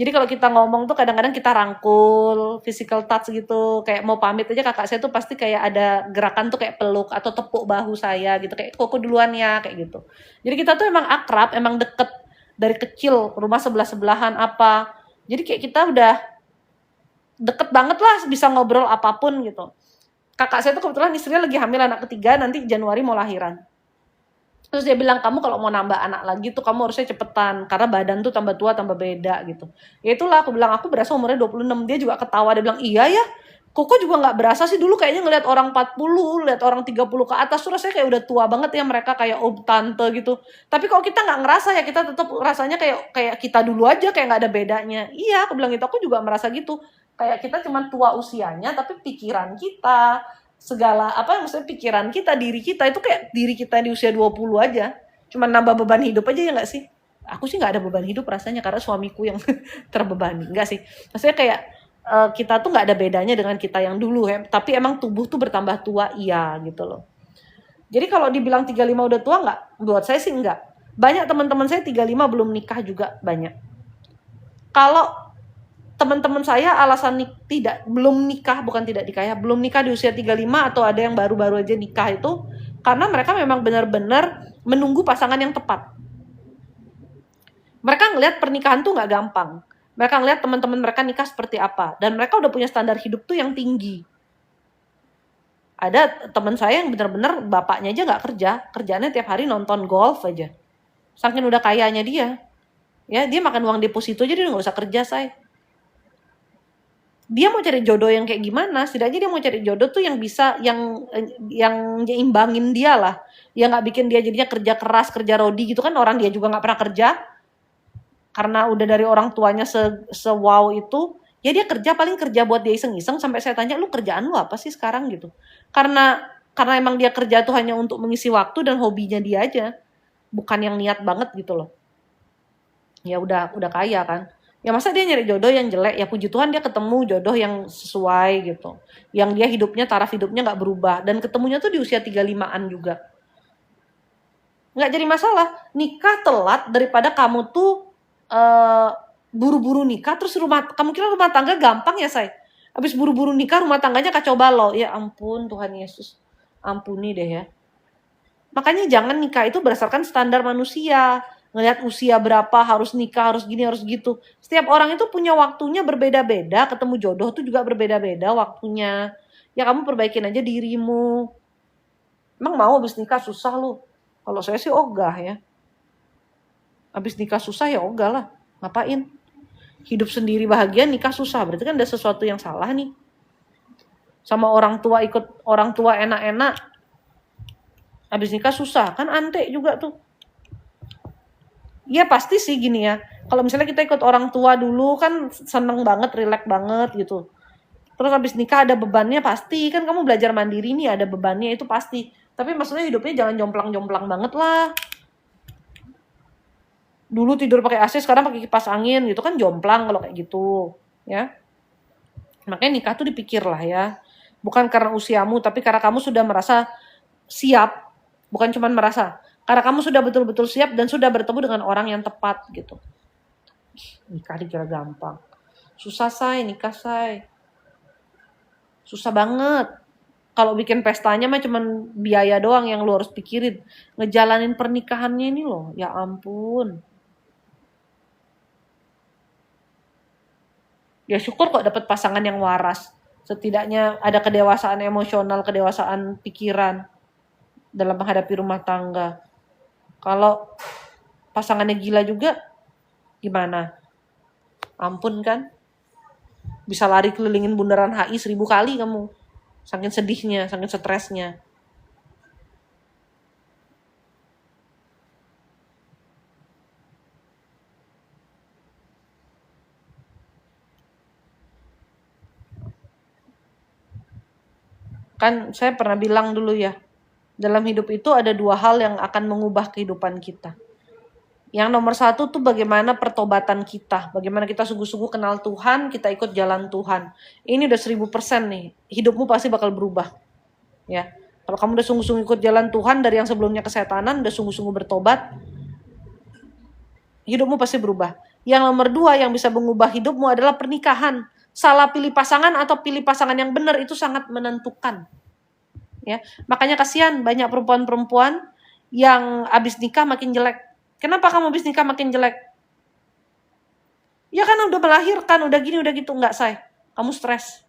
A: Jadi kalau kita ngomong tuh kadang-kadang kita rangkul, physical touch gitu, kayak mau pamit aja kakak saya tuh pasti kayak ada gerakan tuh kayak peluk atau tepuk bahu saya gitu, kayak koko duluan ya, kayak gitu. Jadi kita tuh emang akrab, emang deket dari kecil, rumah sebelah-sebelahan apa. Jadi kayak kita udah deket banget lah, bisa ngobrol apapun gitu. Kakak saya tuh kebetulan istrinya lagi hamil anak ketiga, nanti Januari mau lahiran. Terus dia bilang, kamu kalau mau nambah anak lagi tuh kamu harusnya cepetan. Karena badan tuh tambah tua, tambah beda gitu. Ya itulah aku bilang, aku berasa umurnya 26. Dia juga ketawa, dia bilang, iya ya. Koko juga gak berasa sih dulu kayaknya ngeliat orang 40, lihat orang 30 ke atas tuh rasanya kayak udah tua banget ya mereka kayak om tante gitu. Tapi kalau kita gak ngerasa ya kita tetap rasanya kayak kita dulu aja kayak gak ada bedanya. Iya aku bilang gitu, aku juga merasa gitu. Kayak kita cuma tua usianya tapi pikiran kita, segala apa maksudnya pikiran kita, diri kita itu kayak diri kita di usia 20 aja. Cuma nambah beban hidup aja ya gak sih? Aku sih gak ada beban hidup rasanya karena suamiku yang terbebani. Enggak sih. Maksudnya kayak kita tuh gak ada bedanya dengan kita yang dulu ya. Tapi emang tubuh tuh bertambah tua iya gitu loh. Jadi kalau dibilang 35 udah tua gak? Buat saya sih enggak. Banyak teman-teman saya 35 belum nikah juga banyak. Kalau teman-teman saya alasan belum nikah, bukan tidak nikah ya, belum nikah di usia 35 atau ada yang baru-baru aja nikah itu karena mereka memang benar-benar menunggu pasangan yang tepat. Mereka ngelihat pernikahan tuh nggak gampang. Mereka ngelihat teman-teman mereka nikah seperti apa dan mereka udah punya standar hidup tuh yang tinggi. Ada teman saya yang benar-benar bapaknya aja nggak kerja, kerjanya tiap hari nonton golf aja. Saking udah kayanya dia. Ya, dia makan uang deposito aja dia nggak usah kerja, say. Dia mau cari jodoh yang kayak gimana, setidaknya dia mau cari jodoh tuh yang bisa yang nyimbangin dia lah, yang nggak bikin dia jadinya kerja keras, kerja rodi gitu kan, orang dia juga nggak pernah kerja karena udah dari orang tuanya wow itu, ya dia kerja paling kerja buat dia iseng-iseng. Sampai saya tanya, lu kerjaan lu apa sih sekarang gitu, karena emang dia kerja tuh hanya untuk mengisi waktu dan hobinya dia aja, bukan yang niat banget gitu loh. Ya udah kaya kan. Ya masa dia nyari jodoh yang jelek, ya puji Tuhan dia ketemu jodoh yang sesuai gitu. Yang dia hidupnya, taraf hidupnya gak berubah. Dan ketemunya tuh di usia 35-an juga. Gak jadi masalah. Nikah telat daripada kamu tuh buru-buru nikah, terus kamu kira rumah tangga gampang ya, say? Habis buru-buru nikah, rumah tangganya kacau balau. Ya ampun Tuhan Yesus. Ampuni deh ya. Makanya jangan nikah itu berdasarkan standar manusia. Ngelihat usia berapa harus nikah, harus gini, harus gitu. Setiap orang itu punya waktunya berbeda-beda, ketemu jodoh tuh juga berbeda-beda waktunya. Ya kamu perbaikin aja dirimu. Emang mau habis nikah susah lu? Kalau saya sih ogah ya. Habis nikah susah ya ogah lah. Ngapain? Hidup sendiri bahagia, nikah susah. Berarti kan ada sesuatu yang salah nih. Sama orang tua ikut orang tua enak-enak. Habis nikah susah. Kan antek juga tuh. Ya pasti sih gini ya, kalau misalnya kita ikut orang tua dulu kan seneng banget, rileks banget gitu. Terus habis nikah ada bebannya pasti, kan kamu belajar mandiri nih ada bebannya itu pasti. Tapi maksudnya hidupnya jangan jomplang-jomplang banget lah. Dulu tidur pakai AC, sekarang pakai kipas angin gitu kan jomplang kalau kayak gitu. Ya. Makanya nikah tuh dipikir lah ya. Bukan karena usiamu, tapi karena kamu sudah merasa siap. Bukan cuma merasa. Karena kamu sudah betul-betul siap dan sudah bertemu dengan orang yang tepat gitu. Nikah dikira gampang. Susah, say, nikah, say. Susah banget. Kalau bikin pestanya mah cuman biaya doang yang lu harus pikirin. Ngejalanin pernikahannya ini loh, ya ampun. Ya syukur kok dapet pasangan yang waras. Setidaknya ada kedewasaan emosional, kedewasaan pikiran dalam menghadapi rumah tangga. Kalau pasangannya gila juga, gimana? Ampun kan? Bisa lari kelilingin bundaran HI 1000 kali kamu. Saking sedihnya, saking stresnya. Kan saya pernah bilang dulu ya, dalam hidup itu ada 2 hal yang akan mengubah kehidupan kita. Yang nomor 1 tuh bagaimana pertobatan kita. Bagaimana kita sungguh-sungguh kenal Tuhan, kita ikut jalan Tuhan. Ini udah 1000% nih. Hidupmu pasti bakal berubah. Ya. Kalau kamu udah sungguh-sungguh ikut jalan Tuhan dari yang sebelumnya kesetanan, udah sungguh-sungguh bertobat, hidupmu pasti berubah. Yang nomor 2 yang bisa mengubah hidupmu adalah pernikahan. Salah pilih pasangan atau pilih pasangan yang benar itu sangat menentukan. Ya, makanya kasihan banyak perempuan-perempuan yang habis nikah makin jelek. Kenapa kamu habis nikah makin jelek? Ya kan udah melahirkan, udah gini, udah gitu. Enggak, say. Kamu stres.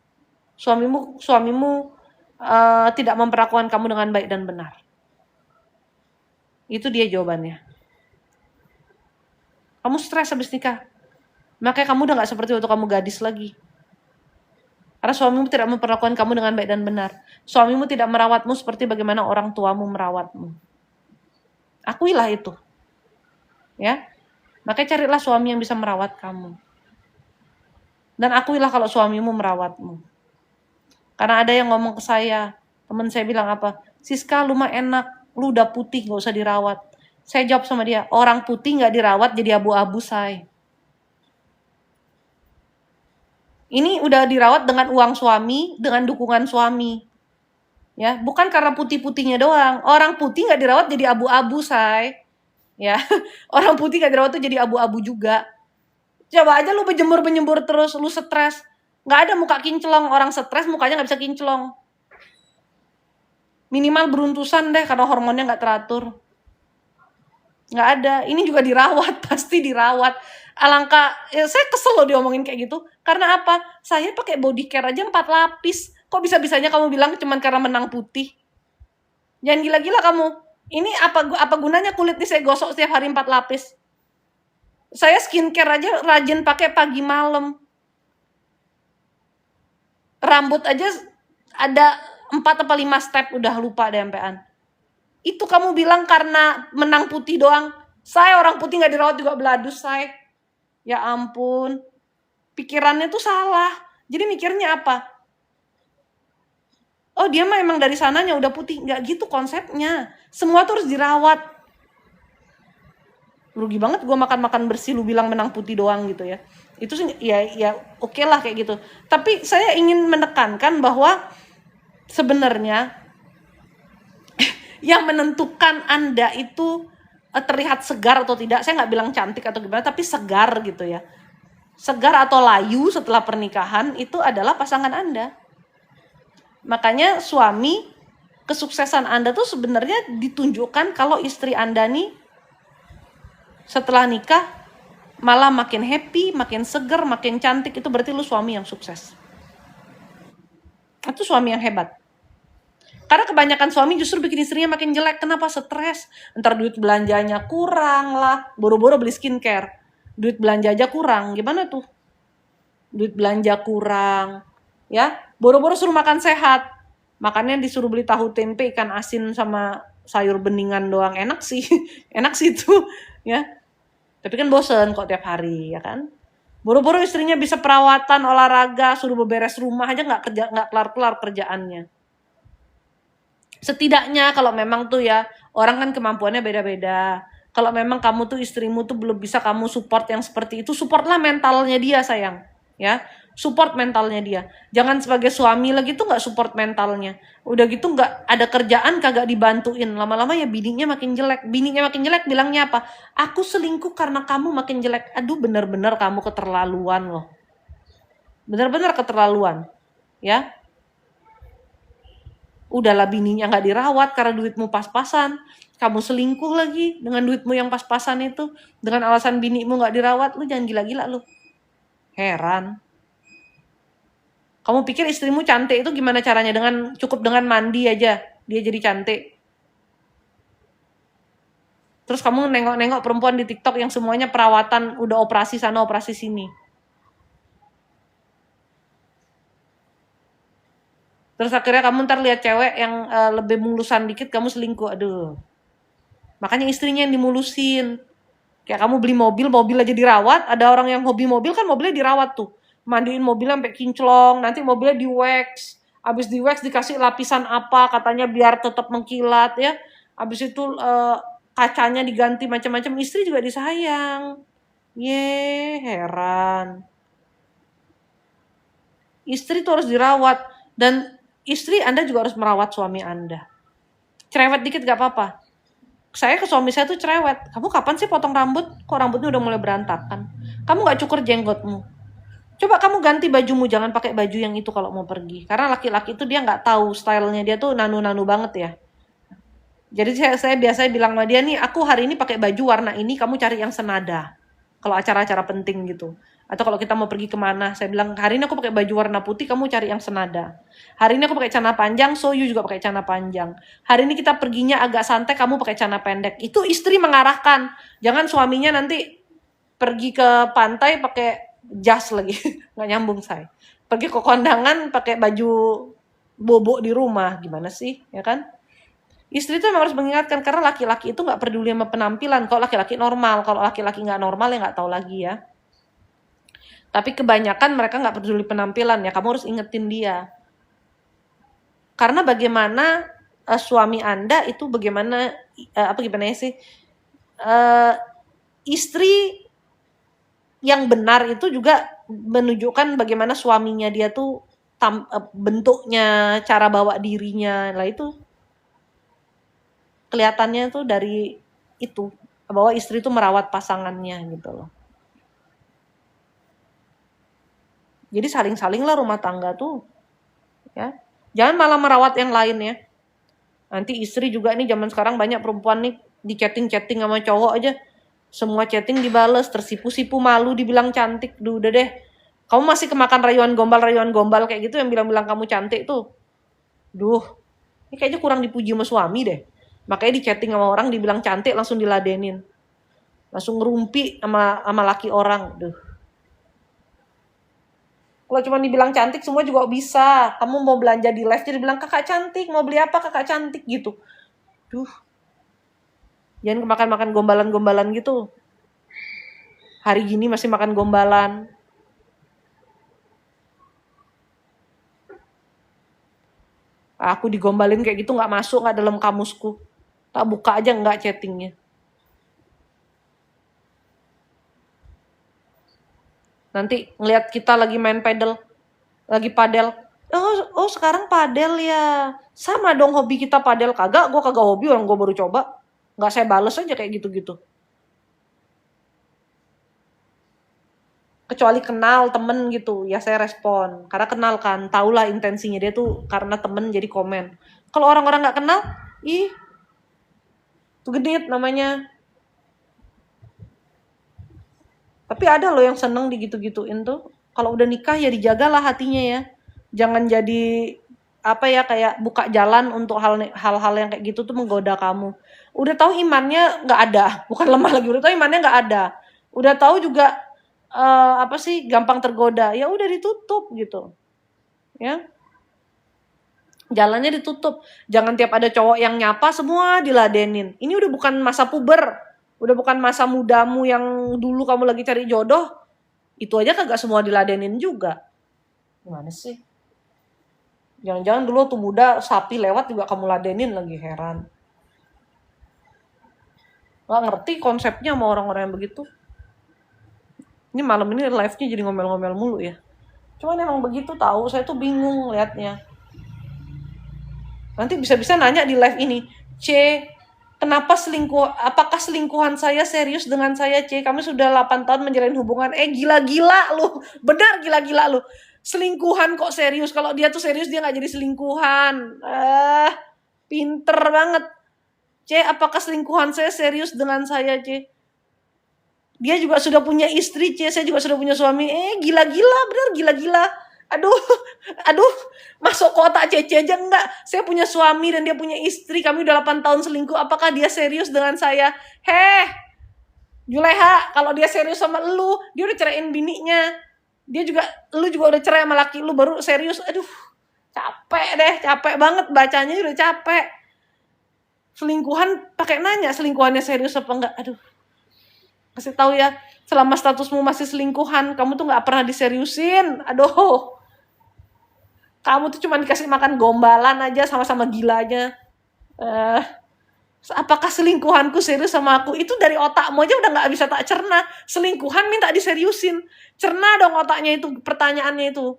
A: Suamimu tidak memperlakukan kamu dengan baik dan benar. Itu dia jawabannya. Kamu stres habis nikah. Makanya kamu udah gak seperti waktu kamu gadis lagi. Karena suamimu tidak memperlakukan kamu dengan baik dan benar. Suamimu tidak merawatmu seperti bagaimana orang tuamu merawatmu. Akuilah itu. Ya. Makanya carilah suami yang bisa merawat kamu. Dan akuilah kalau suamimu merawatmu. Karena ada yang ngomong ke saya, teman saya bilang apa? Siska, lu mah enak, lu udah putih gak usah dirawat. Saya jawab sama dia, orang putih gak dirawat jadi abu-abu, say. Ini udah dirawat dengan uang suami, dengan dukungan suami. Ya, bukan karena putih-putihnya doang. Orang putih nggak dirawat jadi abu-abu, say. Ya, orang putih nggak dirawat tuh jadi abu-abu juga. Coba aja lu berjemur terus, lu stres. Nggak ada muka kinclong. Orang stres mukanya nggak bisa kinclong. Minimal beruntusan deh karena hormonnya nggak teratur. Nggak ada. Ini juga dirawat, pasti dirawat. Alangkah, ya saya kesel loh diomongin kayak gitu. Karena apa? Saya pakai body care aja 4 lapis. Kok bisa-bisanya kamu bilang cuman karena menang putih? Jangan gila-gila kamu. Ini apa gunanya kulit nih saya gosok setiap hari 4 lapis? Saya skincare aja rajin pakai pagi malam. Rambut aja ada 4 atau 5 step udah lupa deh sampean. Itu kamu bilang karena menang putih doang. Saya orang putih nggak dirawat juga beladus, saya. Ya ampun. Pikirannya tuh salah. Jadi mikirnya apa? Oh dia mah emang dari sananya udah putih. Nggak gitu konsepnya. Semua tuh harus dirawat. Rugi banget gue makan bersih lu bilang menang putih doang gitu ya. Itu sih ya oke lah kayak gitu. Tapi saya ingin menekankan bahwa sebenarnya yang menentukan Anda itu terlihat segar atau tidak, saya nggak bilang cantik atau gimana, tapi segar gitu ya. Segar atau layu setelah pernikahan itu adalah pasangan Anda. Makanya suami, kesuksesan Anda tuh sebenarnya ditunjukkan kalau istri Anda nih setelah nikah malah makin happy, makin segar, makin cantik, itu berarti lu suami yang sukses. Itu suami yang hebat. Karena kebanyakan suami justru bikin istrinya makin jelek. Kenapa? Stres. Ntar duit belanjanya kurang lah. Boro-boro beli skincare. Duit belanja aja kurang. Gimana tuh? Duit belanja kurang. Ya, boro-boro suruh makan sehat. Makannya disuruh beli tahu tempe, ikan asin sama sayur beningan doang. Enak sih. Enak sih itu. Ya. Tapi kan bosen kok tiap hari, ya kan? Boro-boro istrinya bisa perawatan, olahraga, suruh beberes rumah aja nggak kelar-kelar kerjaannya. Setidaknya kalau memang tuh ya, orang kan kemampuannya beda-beda. Kalau memang kamu tuh istrimu tuh belum bisa kamu support yang seperti itu, supportlah mentalnya dia, sayang. Ya, support mentalnya dia. Jangan sebagai suami lagi tuh nggak support mentalnya. Udah gitu nggak ada kerjaan kagak dibantuin. Lama-lama ya bininya makin jelek. Bininya makin jelek bilangnya apa? Aku selingkuh karena kamu makin jelek. Aduh, bener-bener kamu keterlaluan loh. Bener-bener keterlaluan. Ya. Udahlah bininya nggak dirawat karena duitmu pas-pasan. Kamu selingkuh lagi dengan duitmu yang pas-pasan itu. Dengan alasan binimu nggak dirawat, lu jangan gila-gila lu. Heran. Kamu pikir istrimu cantik itu gimana caranya? Cukup dengan mandi aja, dia jadi cantik. Terus kamu nengok-nengok perempuan di TikTok yang semuanya perawatan, udah operasi sana, operasi sini. Terus akhirnya kamu ntar lihat cewek yang lebih mulusan dikit, kamu selingkuh. Aduh. Makanya istrinya yang dimulusin. Kayak kamu beli mobil aja dirawat. Ada orang yang hobi mobil kan mobilnya dirawat tuh. Mandiin mobilnya sampai kinclong. Nanti mobilnya di wax. Abis di wax dikasih lapisan apa. Katanya biar tetap mengkilat ya. Abis itu kacanya diganti macam-macam. Istri juga disayang. Heran. Istri tuh harus dirawat. Dan istri Anda juga harus merawat suami Anda. Cerewet dikit gak apa-apa. Saya ke suami saya tuh cerewet. Kamu kapan sih potong rambut? Kok rambutnya udah mulai berantakan? Kamu nggak cukur jenggotmu? Coba kamu ganti bajumu, jangan pakai baju yang itu kalau mau pergi. Karena laki-laki itu dia nggak tahu stylenya, dia tuh nanu-nanu banget ya. Jadi saya biasanya bilang sama dia nih, aku hari ini pakai baju warna ini, kamu cari yang senada. Kalau acara-acara penting gitu. Atau kalau kita mau pergi kemana, saya bilang hari ini aku pakai baju warna putih, kamu cari yang senada. Hari ini aku pakai celana panjang, so you juga pakai celana panjang. Hari ini kita perginya agak santai, kamu pakai celana pendek. Itu istri mengarahkan. Jangan suaminya nanti pergi ke pantai pakai jas lagi, nggak nyambung saya. Pergi ke kondangan pakai baju bobo di rumah, gimana sih, ya kan? Istri itu memang harus mengingatkan karena laki-laki itu nggak peduli sama penampilan. Kalau laki-laki normal, kalau laki-laki nggak normal ya nggak tahu lagi ya. Tapi kebanyakan mereka nggak peduli penampilan ya. Kamu harus ingetin dia. Karena bagaimana suami Anda itu bagaimana gimana ya sih? Istri yang benar itu juga menunjukkan bagaimana suaminya dia tuh bentuknya, cara bawa dirinya. Lah itu kelihatannya tuh dari itu bahwa istri itu merawat pasangannya gitu loh. Jadi saling-saling lah rumah tangga tuh, ya. Jangan malah merawat yang lain ya. Nanti istri juga nih zaman sekarang banyak perempuan nih di chatting sama cowok aja. Semua chatting dibales, tersipu-sipu malu dibilang cantik. Duh, udah deh. Kamu masih kemakan rayuan gombal kayak gitu yang bilang-bilang kamu cantik tuh. Duh, ini kayaknya kurang dipuji sama suami deh. Makanya di chatting sama orang dibilang cantik langsung diladenin. Langsung ngerumpi sama laki orang. Duh. Kalau cuma dibilang cantik semua juga bisa. Kamu mau belanja di live jadi bilang kakak cantik, mau beli apa kakak cantik gitu. Duh. Jangan makan-makan gombalan-gombalan gitu. Hari gini masih makan gombalan. Aku digombalin kayak gitu nggak masuk, nggak dalam kamusku. Tak buka aja nggak chattingnya. Nanti ngelihat kita lagi main lagi padel. Oh sekarang padel ya. Sama dong hobi kita padel. Kagak, gue kagak hobi, orang gue baru coba. Nggak saya bales aja kayak gitu-gitu. Kecuali kenal temen gitu, ya saya respon. Karena kenal kan, tahulah intensinya dia tuh karena temen jadi komen. Kalau orang-orang nggak kenal, ih, tuh genit namanya. Tapi ada loh yang seneng digitu-gituin tuh. Kalau udah nikah ya dijagalah hatinya ya. Jangan jadi kayak buka jalan untuk hal-hal yang kayak gitu tuh menggoda kamu. Udah tahu imannya nggak ada, bukan lemah lagi. Udah tahu imannya nggak ada. Udah tahu juga gampang tergoda. Ya udah ditutup gitu. Ya. Jalannya ditutup. Jangan tiap ada cowok yang nyapa semua diladenin. Ini udah bukan masa puber. Udah bukan masa mudamu yang dulu kamu lagi cari jodoh. Itu aja kagak semua diladenin juga. Gimana sih? Jangan-jangan dulu tuh muda sapi lewat juga kamu ladenin lagi, heran. Gak ngerti konsepnya sama orang-orang yang begitu. Ini malam ini live-nya jadi ngomel-ngomel mulu ya. Cuman emang begitu tahu, saya tuh bingung liatnya. Nanti bisa-bisa nanya di live ini, kenapa apakah selingkuhan saya serius dengan saya, Kami sudah 8 tahun menjalin hubungan. Gila-gila lu. Benar gila-gila lu. Selingkuhan kok serius. Kalau dia tuh serius dia gak jadi selingkuhan. Pinter banget. Apakah selingkuhan saya serius dengan saya, Dia juga sudah punya istri, saya juga sudah punya suami. Gila-gila, benar gila-gila. Aduh, masuk kotak Cece aja enggak. Saya punya suami dan dia punya istri. Kami udah 8 tahun selingkuh. Apakah dia serius dengan saya? Juleha, kalau dia serius sama lu, dia udah ceraiin bininya. Lu juga udah cerai sama laki lu baru serius. Aduh, capek banget bacanya, udah capek. Selingkuhan pakai nanya selingkuhannya serius apa enggak. Aduh. Kasih tahu ya, selama statusmu masih selingkuhan, kamu tuh nggak pernah diseriusin. Aduh, kamu tuh cuma dikasih makan gombalan aja sama-sama gilanya. Apakah selingkuhanku serius sama aku? Itu dari otakmu aja udah nggak bisa tak cerna. Selingkuhan minta diseriusin. Cerna dong otaknya itu, pertanyaannya itu.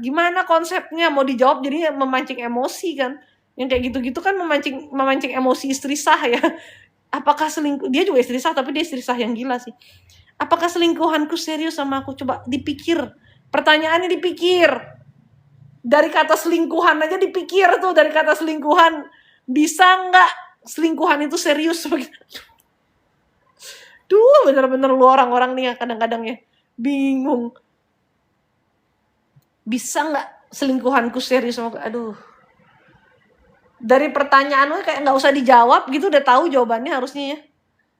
A: Gimana konsepnya? Mau dijawab jadinya memancing emosi kan? Yang kayak gitu-gitu kan memancing emosi istri sah ya. Apakah selingkuh, dia juga istri sah tapi dia istri sah yang gila sih. Apakah selingkuhanku serius sama aku? Coba dipikir. Pertanyaannya dipikir. Dari kata selingkuhan aja dipikir tuh, dari kata selingkuhan. Bisa nggak selingkuhan itu serius? Duh, bener-bener lu orang-orang nih yang kadang-kadang ya bingung. Bisa nggak selingkuhanku serius sama aku? Aduh. Dari pertanyaan lu kayak nggak usah dijawab gitu, udah tahu jawabannya harusnya ya.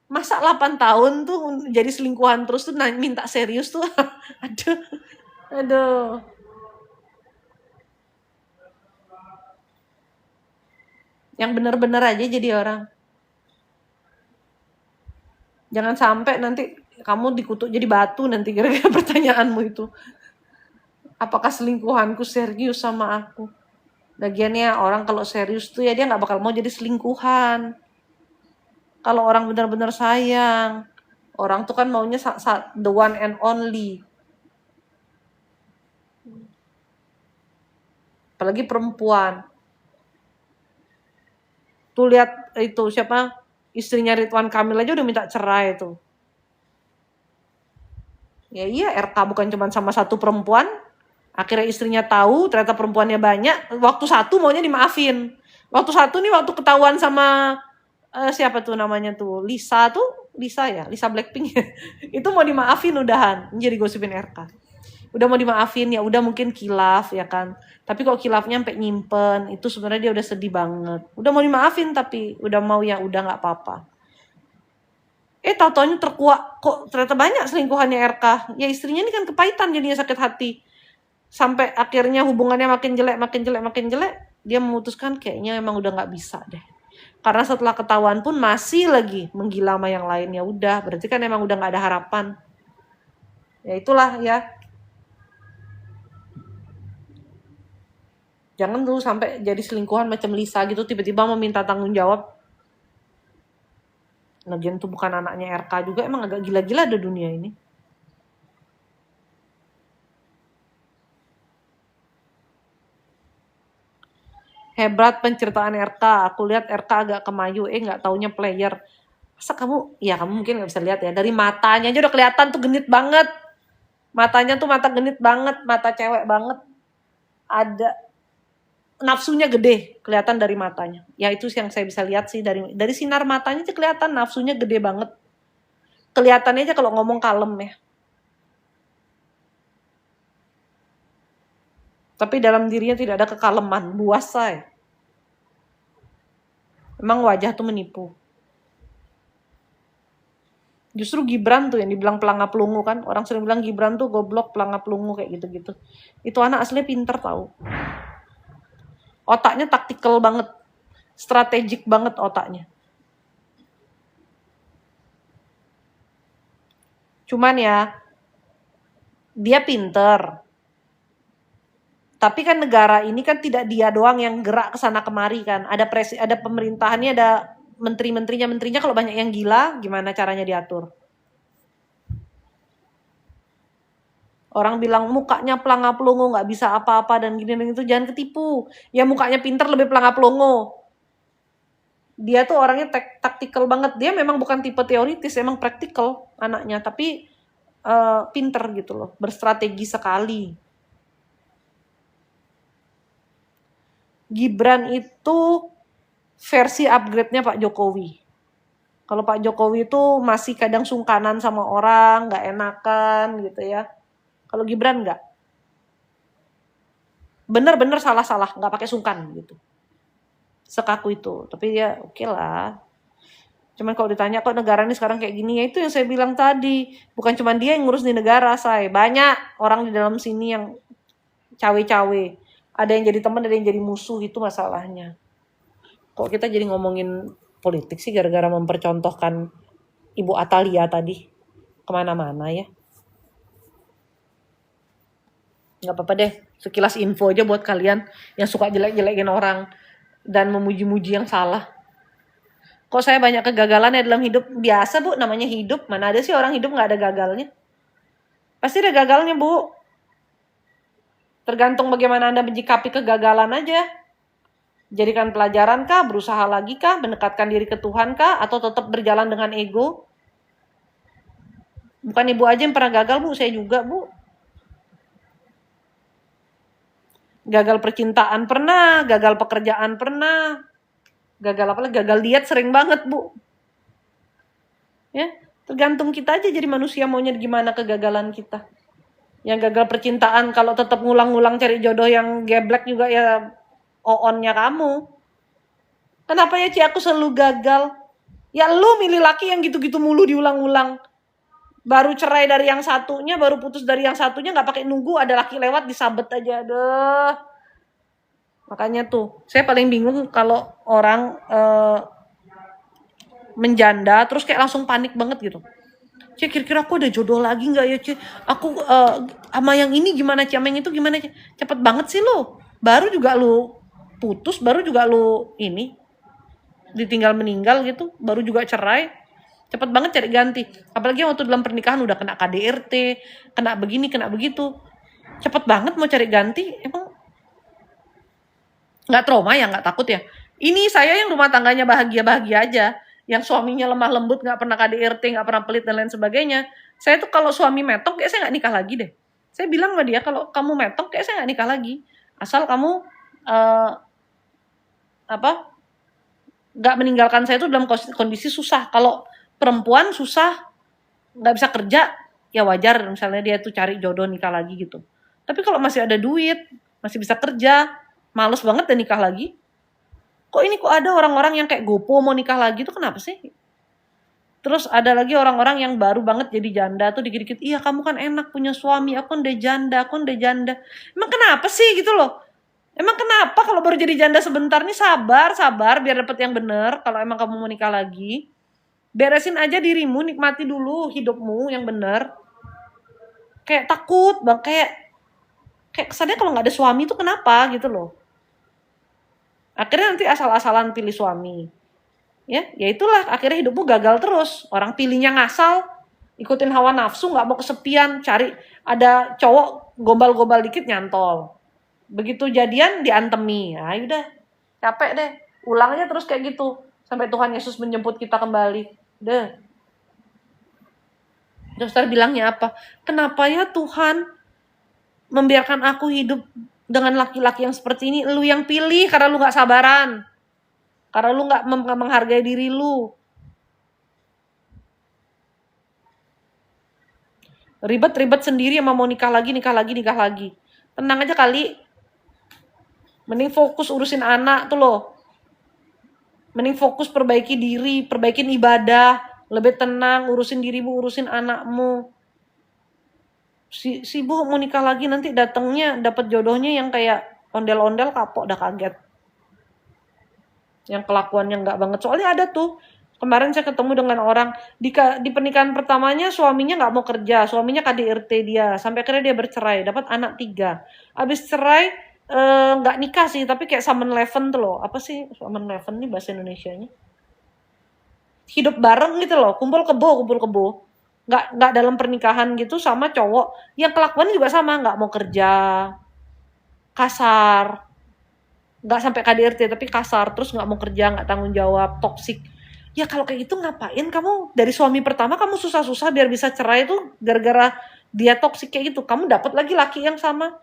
A: Masa 8 tahun tuh jadi selingkuhan terus tuh minta serius tuh. Aduh. Aduh. Yang bener-bener aja jadi orang. Jangan sampai nanti kamu dikutuk jadi batu nanti gara-gara pertanyaanmu itu. Apakah selingkuhanku serius sama aku? Lagiannya orang kalau serius tuh ya dia nggak bakal mau jadi selingkuhan. Kalau orang benar-benar sayang, orang tuh kan maunya the one and only. Apalagi perempuan. Tuh lihat itu siapa, istrinya Ridwan Kamil aja udah minta cerai tuh. Ya iya, RK bukan cuma sama satu perempuan. Akhirnya istrinya tahu ternyata perempuannya banyak. Waktu satu maunya dimaafin. Waktu satu nih waktu ketahuan sama siapa tuh namanya tuh, Lisa ya, Lisa Blackpink. Itu mau dimaafin udahan, jadi gosipin RK. Udah mau dimaafin ya udah mungkin kilaf ya kan. Tapi kok kilafnya sampai nyimpen, itu sebenarnya dia udah sedih banget. Udah mau dimaafin tapi udah mau ya udah nggak apa-apa. Tau-taunya terkuak, kok ternyata banyak selingkuhannya RK. Ya istrinya ini kan kepahitan jadinya sakit hati. Sampai akhirnya hubungannya makin jelek, dia memutuskan kayaknya emang udah nggak bisa deh. Karena setelah ketahuan pun masih lagi menggila sama yang lain, ya udah, berarti kan emang udah nggak ada harapan. Ya itulah ya. Jangan dulu sampai jadi selingkuhan macam Lisa gitu, tiba-tiba meminta tanggung jawab. Lagian tuh bukan anaknya RK juga, emang agak gila-gila ada dunia ini. Hebat penceritaan RK, aku lihat RK agak kemayu, nggak taunya player. Masa kamu, ya kamu mungkin nggak bisa lihat ya, dari matanya aja udah kelihatan tuh genit banget. Matanya tuh mata genit banget, mata cewek banget. Ada nafsunya gede, kelihatan dari matanya. Ya itu yang saya bisa lihat sih, dari sinar matanya aja kelihatan nafsunya gede banget. Kelihatannya aja kalau ngomong kalem ya. Tapi dalam dirinya tidak ada kekaleman, buasa ya. Emang wajah tuh menipu. Justru Gibran tuh yang dibilang pelangap lungu kan. Orang sering bilang Gibran tuh goblok, pelangap lungu kayak gitu-gitu. Itu anak aslinya pinter tau. Otaknya taktikal banget. Strategik banget otaknya. Cuman ya, dia pinter. Tapi kan negara ini kan tidak dia doang yang gerak ke sana kemari kan. Ada pemerintahannya, ada menterinya kalau banyak yang gila, gimana caranya diatur? Orang bilang mukanya pelangap longo, nggak bisa apa-apa dan gini dan itu, jangan ketipu. Ya mukanya pinter lebih pelangap longo. Dia tuh orangnya taktikal banget. Dia memang bukan tipe teoritis, emang praktikal anaknya, tapi pinter gitu loh, berstrategi sekali. Gibran itu versi upgrade-nya Pak Jokowi. Kalau Pak Jokowi itu masih kadang sungkanan sama orang, nggak enakan gitu ya. Kalau Gibran nggak. Bener-bener salah-salah, nggak pakai sungkan gitu. Sekaku itu. Tapi ya oke lah. Cuman kalau ditanya kok negara ini sekarang kayak gini, ya itu yang saya bilang tadi. Bukan cuma dia yang ngurus di negara, say. Banyak orang di dalam sini yang cawe-cawe. Ada yang jadi teman, ada yang jadi musuh, itu masalahnya. Kok kita jadi ngomongin politik sih gara-gara mempercontohkan Ibu Atalia tadi kemana-mana ya. Gak apa-apa deh, sekilas info aja buat kalian yang suka jelek-jelekin orang dan memuji-muji yang salah. Kok saya banyak kegagalan ya dalam hidup? Biasa Bu, namanya hidup. Mana ada sih orang hidup gak ada gagalnya? Pasti ada gagalnya Bu. Tergantung bagaimana Anda menyikapi kegagalan aja. Jadikan pelajaran kah? Berusaha lagi kah? Mendekatkan diri ke Tuhan kah? Atau tetap berjalan dengan ego? Bukan ibu aja yang pernah gagal, Bu. Saya juga, Bu. Gagal percintaan pernah, gagal pekerjaan pernah. Gagal apa lagi? Gagal diet sering banget, Bu. Ya, tergantung kita aja jadi manusia maunya gimana kegagalan kita. Yang gagal percintaan kalau tetap ngulang-ngulang cari jodoh yang geblek juga ya on-nya kamu. Kenapa ya Ci aku selalu gagal? Ya lu milih laki yang gitu-gitu mulu diulang-ulang. Baru cerai dari yang satunya, baru putus dari yang satunya, nggak pakai nunggu ada laki lewat disabet aja. Deh. Makanya tuh, saya paling bingung kalau orang menjanda terus kayak langsung panik banget gitu. Ci, kira-kira aku ada jodoh lagi nggak ya Ci? Aku sama yang ini gimana Ci? Sama yang itu gimana Ci? Cepet banget sih lu. Baru juga lu putus, baru juga lu ini ditinggal meninggal gitu, baru juga cerai. Cepet banget cari ganti. Apalagi waktu dalam pernikahan udah kena KDRT, kena begini, kena begitu. Cepet banget mau cari ganti. Emang nggak trauma ya, nggak takut ya? Ini saya yang rumah tangganya bahagia-bahagia aja. Yang suaminya lemah lembut, nggak pernah KDRT, nggak pernah pelit dan lain sebagainya. Saya tuh kalau suami metok, kayak saya nggak nikah lagi deh. Saya bilang sama dia, kalau kamu metok, kayak saya nggak nikah lagi. Asal kamu nggak meninggalkan saya itu dalam kondisi susah. Kalau perempuan susah, nggak bisa kerja, ya wajar misalnya dia tuh cari jodoh nikah lagi gitu. Tapi kalau masih ada duit, masih bisa kerja, males banget dan nikah lagi. Kok ada orang-orang yang kayak gopo mau nikah lagi tuh kenapa sih? Terus ada lagi orang-orang yang baru banget jadi janda tuh dikit-dikit, iya kamu kan enak punya suami, aku kan udah janda. Emang kenapa sih gitu loh? Emang kenapa kalau baru jadi janda sebentar nih sabar biar dapet yang bener. Kalau emang kamu mau nikah lagi, beresin aja dirimu, nikmati dulu hidupmu yang bener. Kayak takut bang, kayak kesannya kalau nggak ada suami tuh kenapa gitu loh. Akhirnya nanti asal-asalan pilih suami. Ya itulah akhirnya hidupmu gagal terus. Orang pilihnya ngasal, ikutin hawa nafsu, nggak mau kesepian, cari ada cowok gombal-gombal dikit nyantol. Begitu jadian diantemi. Nah, udah capek deh. Ulang aja terus kayak gitu sampai Tuhan Yesus menjemput kita kembali. Deh. Dokter bilangnya apa? Kenapa ya Tuhan membiarkan aku hidup dengan laki-laki yang seperti ini? Lu yang pilih karena lu nggak sabaran. Karena lu nggak menghargai diri lu. Ribet-ribet sendiri sama mau nikah lagi. Tenang aja kali. Mending fokus urusin anak tuh loh. Mending fokus perbaiki diri, perbaikin ibadah. Lebih tenang, urusin dirimu, urusin anakmu. Si Bu mau nikah lagi nanti datangnya dapat jodohnya yang kayak ondel-ondel kapok dah kaget. Yang kelakuannya nggak banget. Soalnya ada tuh. Kemarin saya ketemu dengan orang di pernikahan pertamanya suaminya nggak mau kerja, suaminya KDRT dia, sampai akhirnya dia bercerai, dapat anak 3. Abis cerai nggak nikah sih, tapi kayak Samen Leven tuh loh. Apa sih Samen Leven nih bahasa Indonesianya? Hidup bareng gitu loh, kumpul kebo. Nggak dalam pernikahan gitu sama cowok yang kelakuannya juga sama, nggak mau kerja, kasar, nggak sampai KDRT tapi kasar, terus nggak mau kerja, nggak tanggung jawab, toksik. Ya kalau kayak gitu ngapain kamu dari suami pertama kamu susah-susah biar bisa cerai tuh gara-gara dia toksik kayak gitu. Kamu dapat lagi laki yang sama.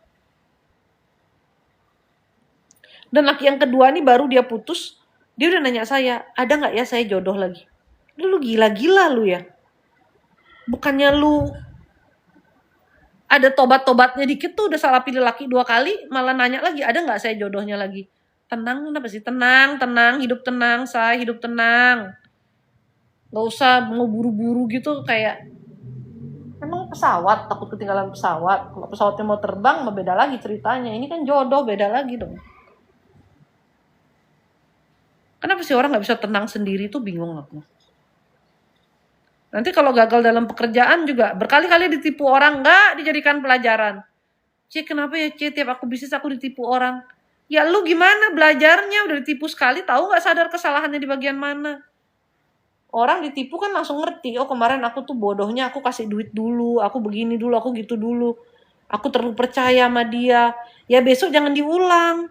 A: Dan laki yang kedua nih baru dia putus, dia udah nanya saya, ada nggak ya saya jodoh lagi? Lu gila-gila lu ya. Bukannya lu ada tobat-tobatnya dikit tuh udah salah pilih laki 2 kali, malah nanya lagi, ada nggak saya jodohnya lagi? Tenang, kenapa sih? Tenang, hidup tenang, saya hidup tenang. Gak usah mau buru-buru gitu kayak, emang pesawat, takut ketinggalan pesawat. Kalau pesawatnya mau terbang, beda lagi ceritanya. Ini kan jodoh, beda lagi dong. Kenapa sih orang gak bisa tenang sendiri tuh bingung aku. Nanti kalau gagal dalam pekerjaan juga berkali-kali ditipu orang, nggak dijadikan pelajaran. Kenapa ya tiap aku bisnis aku ditipu orang? Ya lu gimana belajarnya, udah ditipu sekali, tahu nggak sadar kesalahannya di bagian mana? Orang ditipu kan langsung ngerti, oh kemarin aku tuh bodohnya, aku kasih duit dulu, aku begini dulu, aku gitu dulu. Aku terlalu percaya sama dia. Ya besok jangan diulang.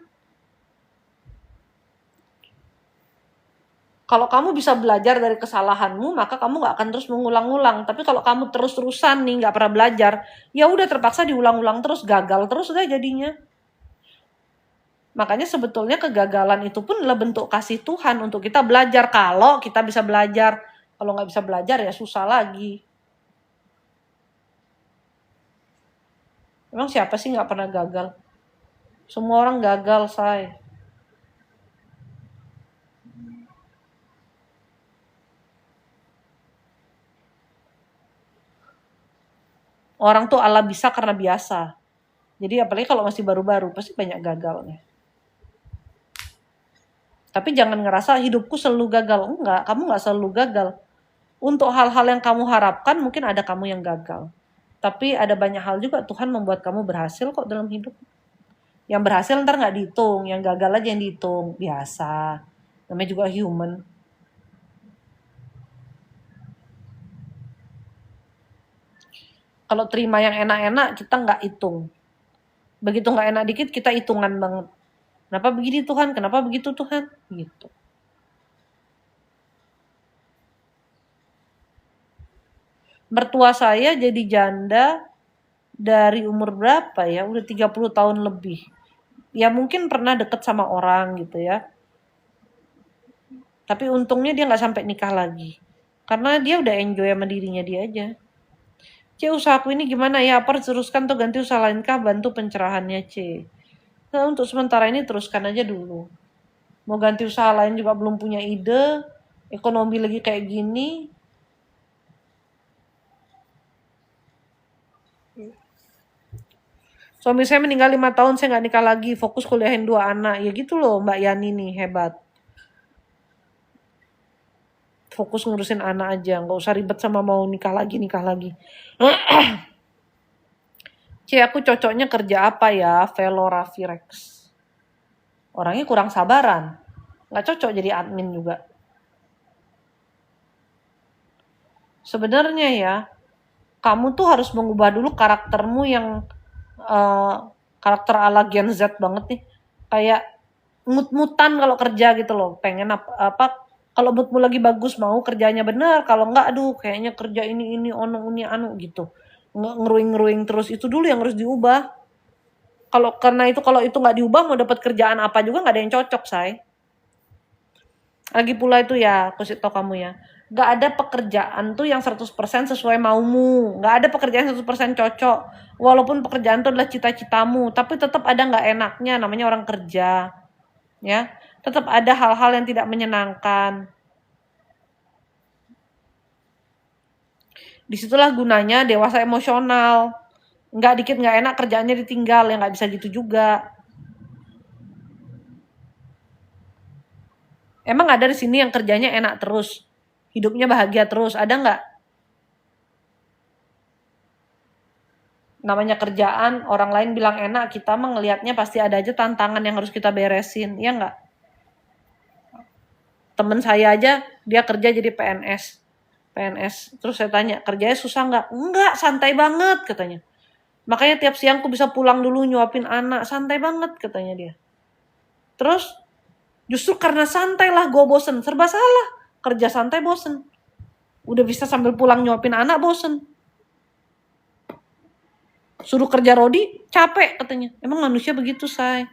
A: Kalau kamu bisa belajar dari kesalahanmu, maka kamu nggak akan terus mengulang-ulang. Tapi kalau kamu terus-terusan nih nggak pernah belajar, ya udah terpaksa diulang-ulang terus, gagal terus udah jadinya. Makanya sebetulnya kegagalan itu pun adalah bentuk kasih Tuhan untuk kita belajar. Kalau kita bisa belajar, kalau nggak bisa belajar ya susah lagi. Emang siapa sih nggak pernah gagal? Semua orang gagal, say. Orang tuh ala bisa karena biasa. Jadi apalagi kalau masih baru-baru, pasti banyak gagalnya. Tapi jangan ngerasa hidupku selalu gagal. Enggak, kamu nggak selalu gagal. Untuk hal-hal yang kamu harapkan, mungkin ada kamu yang gagal. Tapi ada banyak hal juga Tuhan membuat kamu berhasil kok dalam hidup. Yang berhasil ntar nggak dihitung, yang gagal aja yang dihitung. Biasa, namanya juga human. Kalau terima yang enak-enak, kita nggak hitung. Begitu nggak enak dikit, kita hitungan banget. Kenapa begini Tuhan? Kenapa begitu Tuhan? Gitu. Mertua saya jadi janda dari umur berapa ya? Udah 30 tahun lebih. Ya mungkin pernah deket sama orang gitu ya. Tapi untungnya dia nggak sampai nikah lagi. Karena dia udah enjoy sama dirinya dia aja. C, usahaku ini gimana ya? Apa harus teruskan atau ganti usaha lain kah? Bantu pencerahannya, C. Nah, untuk sementara ini teruskan aja dulu. Mau ganti usaha lain juga belum punya ide. Ekonomi lagi kayak gini. Suami saya meninggal 5 tahun, saya nggak nikah lagi. Fokus kuliahin 2 anak. Ya gitu loh Mbak Yani nih, hebat. Fokus ngurusin anak aja. Nggak usah ribet sama mau nikah lagi. C, aku cocoknya kerja apa ya? Veloraffirex. Orangnya kurang sabaran. Nggak cocok jadi admin juga. Sebenarnya ya, kamu tuh harus mengubah dulu karaktermu yang karakter ala Gen Z banget nih. Kayak mut-mutan kalau kerja gitu loh. Pengen apa kalau moodmu lagi bagus mau kerjanya bener. Kalau enggak, aduh kayaknya kerja ini ono ini anu gitu. Ngeruing-ngeruing terus, itu dulu yang harus diubah. Karena kalau itu nggak diubah mau dapat kerjaan apa juga nggak ada yang cocok, say. Lagi pula itu ya, aku kasih tau kamu ya. Nggak ada pekerjaan tuh yang 100% sesuai maumu. Nggak ada pekerjaan 100% cocok. Walaupun pekerjaan itu adalah cita-citamu, tapi tetap ada nggak enaknya, namanya orang kerja. Ya, tetap ada hal-hal yang tidak menyenangkan. Disitulah gunanya dewasa emosional. Nggak dikit nggak enak kerjaannya ditinggal, ya nggak bisa gitu juga. Emang ada di sini yang kerjanya enak terus, hidupnya bahagia terus, ada nggak? Namanya kerjaan, orang lain bilang enak, kita mah ngelihatnya pasti ada aja tantangan yang harus kita beresin, ya nggak? Temen saya aja, dia kerja jadi PNS. Terus saya tanya, kerjanya susah nggak? Enggak, santai banget katanya. Makanya tiap siang aku bisa pulang dulu nyuapin anak, santai banget katanya dia. Terus justru karena santai lah gue bosen, serba salah. Kerja santai bosen. Udah bisa sambil pulang nyuapin anak bosen. Suruh kerja rodi, capek katanya. Emang manusia begitu, say.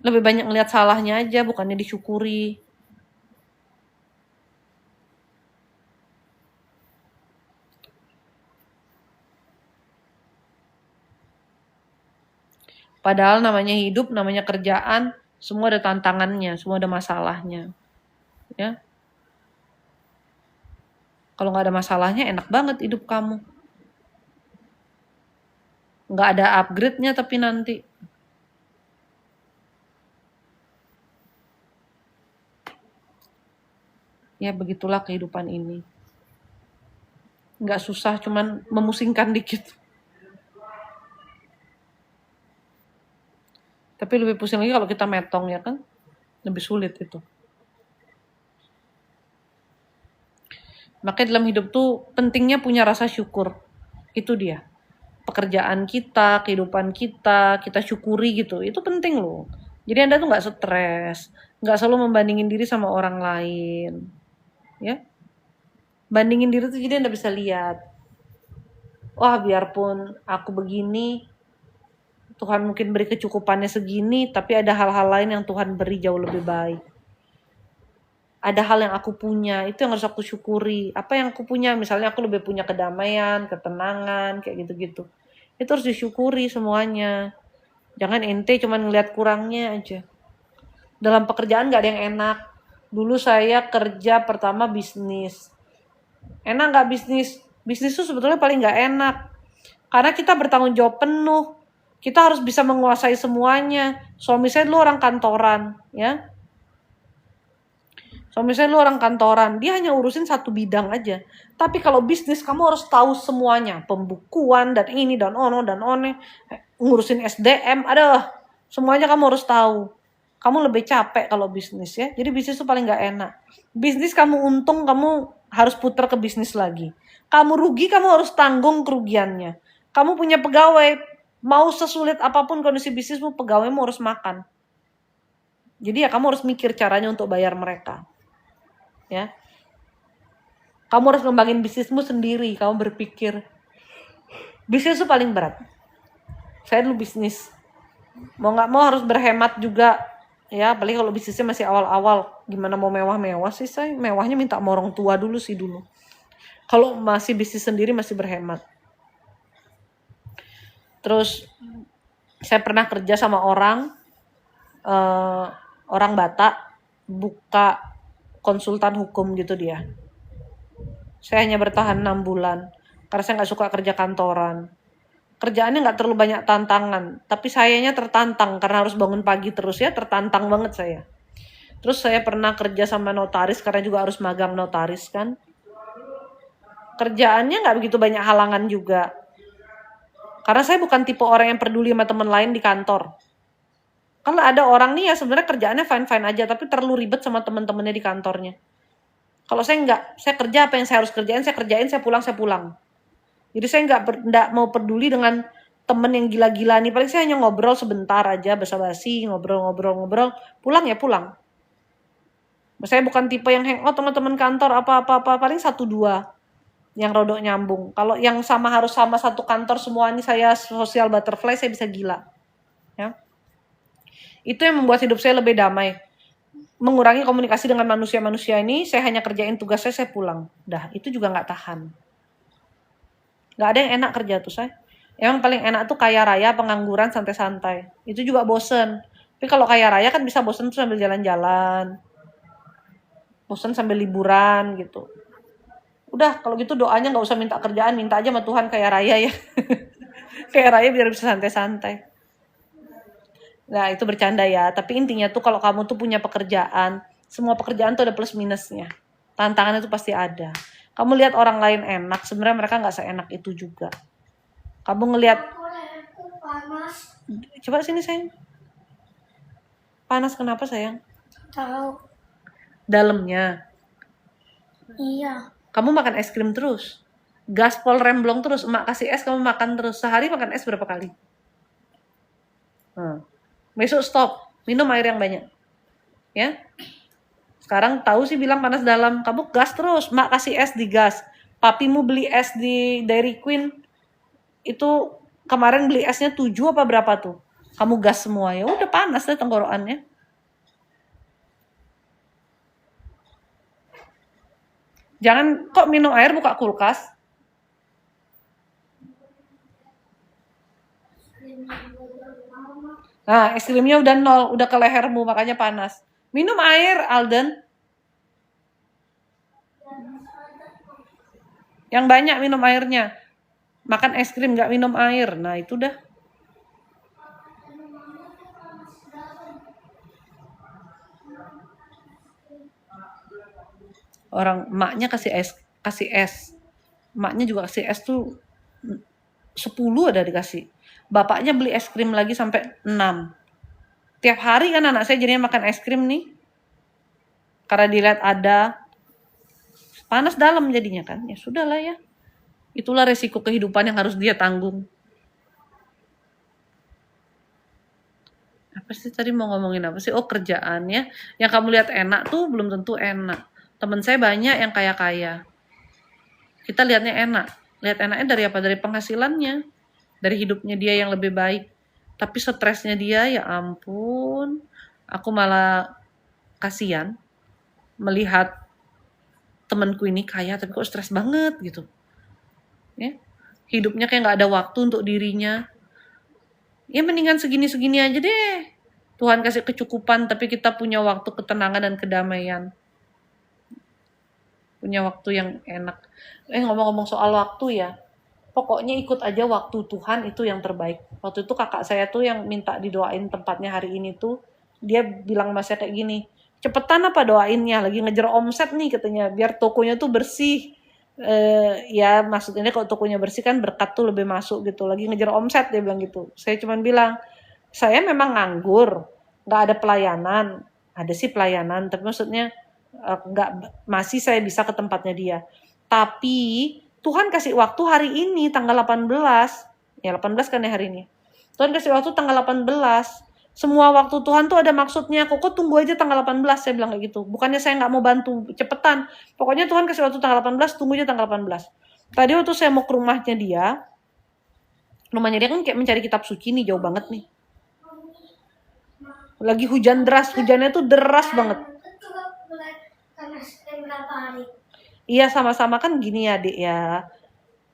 A: Lebih banyak ngeliat salahnya aja, bukannya disyukuri. Padahal namanya hidup, namanya kerjaan, semua ada tantangannya, semua ada masalahnya. Ya. Kalau nggak ada masalahnya, enak banget hidup kamu. Nggak ada upgrade-nya tapi nanti. Ya begitulah kehidupan ini. Nggak susah, cuman memusingkan dikit. Tapi lebih pusing lagi kalau kita metong ya kan. Lebih sulit itu. Makanya dalam hidup tuh pentingnya punya rasa syukur. Itu dia. Pekerjaan kita, kehidupan kita syukuri gitu. Itu penting loh. Jadi Anda tuh nggak stres, nggak selalu membandingin diri sama orang lain, ya. Bandingin diri tuh jadi Anda bisa lihat, wah biarpun aku begini, Tuhan mungkin beri kecukupannya segini, tapi ada hal-hal lain yang Tuhan beri jauh lebih baik. Ada hal yang aku punya, itu yang harus aku syukuri. Apa yang aku punya, misalnya aku lebih punya kedamaian, ketenangan, kayak gitu-gitu. Itu harus disyukuri semuanya. Jangan ente cuma ngeliat kurangnya aja. Dalam pekerjaan gak ada yang enak. Dulu saya kerja pertama bisnis. Enak gak bisnis? Bisnis itu sebetulnya paling gak enak. Karena kita bertanggung jawab penuh. Kita harus bisa menguasai semuanya. Suami saya dulu orang kantoran, ya. Suami saya dulu orang kantoran, dia hanya urusin satu bidang aja. Tapi kalau bisnis kamu harus tahu semuanya, pembukuan dan ini dan ono dan one, ngurusin SDM, ada semuanya kamu harus tahu. Kamu lebih capek kalau bisnis ya. Jadi bisnis itu paling nggak enak. Bisnis kamu untung, kamu harus putar ke bisnis lagi. Kamu rugi, kamu harus tanggung kerugiannya. Kamu punya pegawai, mau sesulit apapun kondisi bisnismu, pegawaimu harus makan. Jadi ya kamu harus mikir caranya untuk bayar mereka. Ya, kamu harus ngembangin bisnismu sendiri. Kamu berpikir bisnis itu paling berat. Saya dulu bisnis, mau nggak mau harus berhemat juga, ya. Apalagi kalau bisnisnya masih awal-awal, gimana mau mewah-mewah sih? Saya mewahnya minta sama orang tua dulu sih dulu. Kalau masih bisnis sendiri masih berhemat. Terus saya pernah kerja sama orang Batak, buka konsultan hukum gitu dia. Saya hanya bertahan 6 bulan karena saya nggak suka kerja kantoran. Kerjaannya nggak terlalu banyak tantangan, tapi sayanya tertantang karena harus bangun pagi terus ya, tertantang banget saya. Terus saya pernah kerja sama notaris karena juga harus magang notaris kan. Kerjaannya nggak begitu banyak halangan juga. Karena saya bukan tipe orang yang peduli sama teman lain di kantor. Kalau ada orang nih ya sebenarnya kerjaannya fine-fine aja, tapi terlalu ribet sama teman-temannya di kantornya. Kalau saya enggak, saya kerja apa yang saya harus kerjain, saya pulang. Jadi saya enggak mau peduli dengan temen yang gila-gila nih. Paling saya hanya ngobrol sebentar aja, basa-basi, ngobrol, pulang ya pulang. Saya bukan tipe yang hangout sama teman kantor apa-apa, paling 1-2 yang rodok nyambung. Kalau yang harus sama satu kantor semua ini saya social butterfly, saya bisa gila. Ya. Itu yang membuat hidup saya lebih damai. Mengurangi komunikasi dengan manusia-manusia ini, saya hanya kerjain tugas saya pulang. Dah, itu juga nggak tahan. Nggak ada yang enak kerja tuh saya. Yang paling enak tuh kaya raya, pengangguran, santai-santai. Itu juga bosen. Tapi kalau kaya raya kan bisa bosen tuh sambil jalan-jalan. Bosen sambil liburan gitu. Udah, kalau gitu doanya nggak usah minta kerjaan, minta aja sama Tuhan kaya raya ya. Kaya raya biar bisa santai-santai. Nah itu bercanda ya, tapi intinya tuh kalau kamu tuh punya pekerjaan, semua pekerjaan tuh ada plus minusnya. Tantangannya tuh pasti ada. Kamu lihat orang lain enak, sebenarnya mereka nggak seenak itu juga. Kamu ngelihat, coba sini sayang. Panas kenapa sayang?
B: Tahu.
A: Dalamnya.
B: Iya.
A: Kamu makan es krim terus, gaspol remblong terus, emak kasih es kamu makan terus. Sehari makan es berapa kali? Besok stop, minum air yang banyak. Ya. Sekarang tahu sih bilang panas dalam, kamu gas terus, mak kasih es di gas. Papimu beli es di Dairy Queen, itu kemarin beli esnya 7 apa berapa tuh? Kamu gas semua, ya udah panas deh tenggorokannya. Jangan kok minum air buka kulkas. Nah, es krimnya udah 0, udah ke lehermu, makanya panas. Minum air, Alden. Yang banyak minum airnya. Makan es krim, gak minum air. Nah, itu dah. Orang emaknya kasih es. Emaknya juga kasih es tuh 10 ada dikasih. Bapaknya beli es krim lagi sampai 6. Tiap hari kan anak saya jadinya makan es krim nih. Karena dilihat ada. Panas dalam jadinya kan. Ya sudahlah ya. Itulah resiko kehidupan yang harus dia tanggung. Apa sih tadi mau ngomongin apa sih? Oh, kerjaannya. Yang kamu lihat enak tuh belum tentu enak. Temen saya banyak yang kaya-kaya. Kita lihatnya enak. Lihat enaknya dari apa? Dari penghasilannya. Dari hidupnya dia yang lebih baik. Tapi stresnya dia, ya ampun. Aku malah kasihan melihat temanku ini kaya tapi kok stres banget gitu. Ya. Hidupnya kayak nggak ada waktu untuk dirinya. Ya mendingan segini-segini aja deh. Tuhan kasih kecukupan tapi kita punya waktu ketenangan dan kedamaian. Punya waktu yang enak. Ngomong-ngomong soal waktu ya. Pokoknya ikut aja waktu Tuhan, itu yang terbaik. Waktu itu kakak saya tuh yang minta didoain tempatnya hari ini tuh, dia bilang sama saya kayak gini, cepetan apa doainnya, lagi ngejar omset nih katanya, biar tokonya tuh bersih. Ya maksudnya kalau tokonya bersih kan berkat tuh lebih masuk gitu, lagi ngejar omset dia bilang gitu. Saya cuman bilang, saya memang nganggur, nggak ada pelayanan, ada sih pelayanan, tapi maksudnya nggak, masih saya bisa ke tempatnya dia. Tapi Tuhan kasih waktu hari ini tanggal 18. Ya 18 kan ya hari ini. Tuhan kasih waktu tanggal 18. Semua waktu Tuhan tuh ada maksudnya. Kok tunggu aja tanggal 18, saya bilang kayak gitu. Bukannya saya nggak mau bantu, cepetan. Pokoknya Tuhan kasih waktu tanggal 18, tunggu aja tanggal 18. Tadi waktu saya mau ke rumahnya dia kan kayak mencari kitab suci nih, jauh banget nih. Lagi hujan deras, hujannya tuh deras banget. Iya sama-sama kan gini ya Dek ya.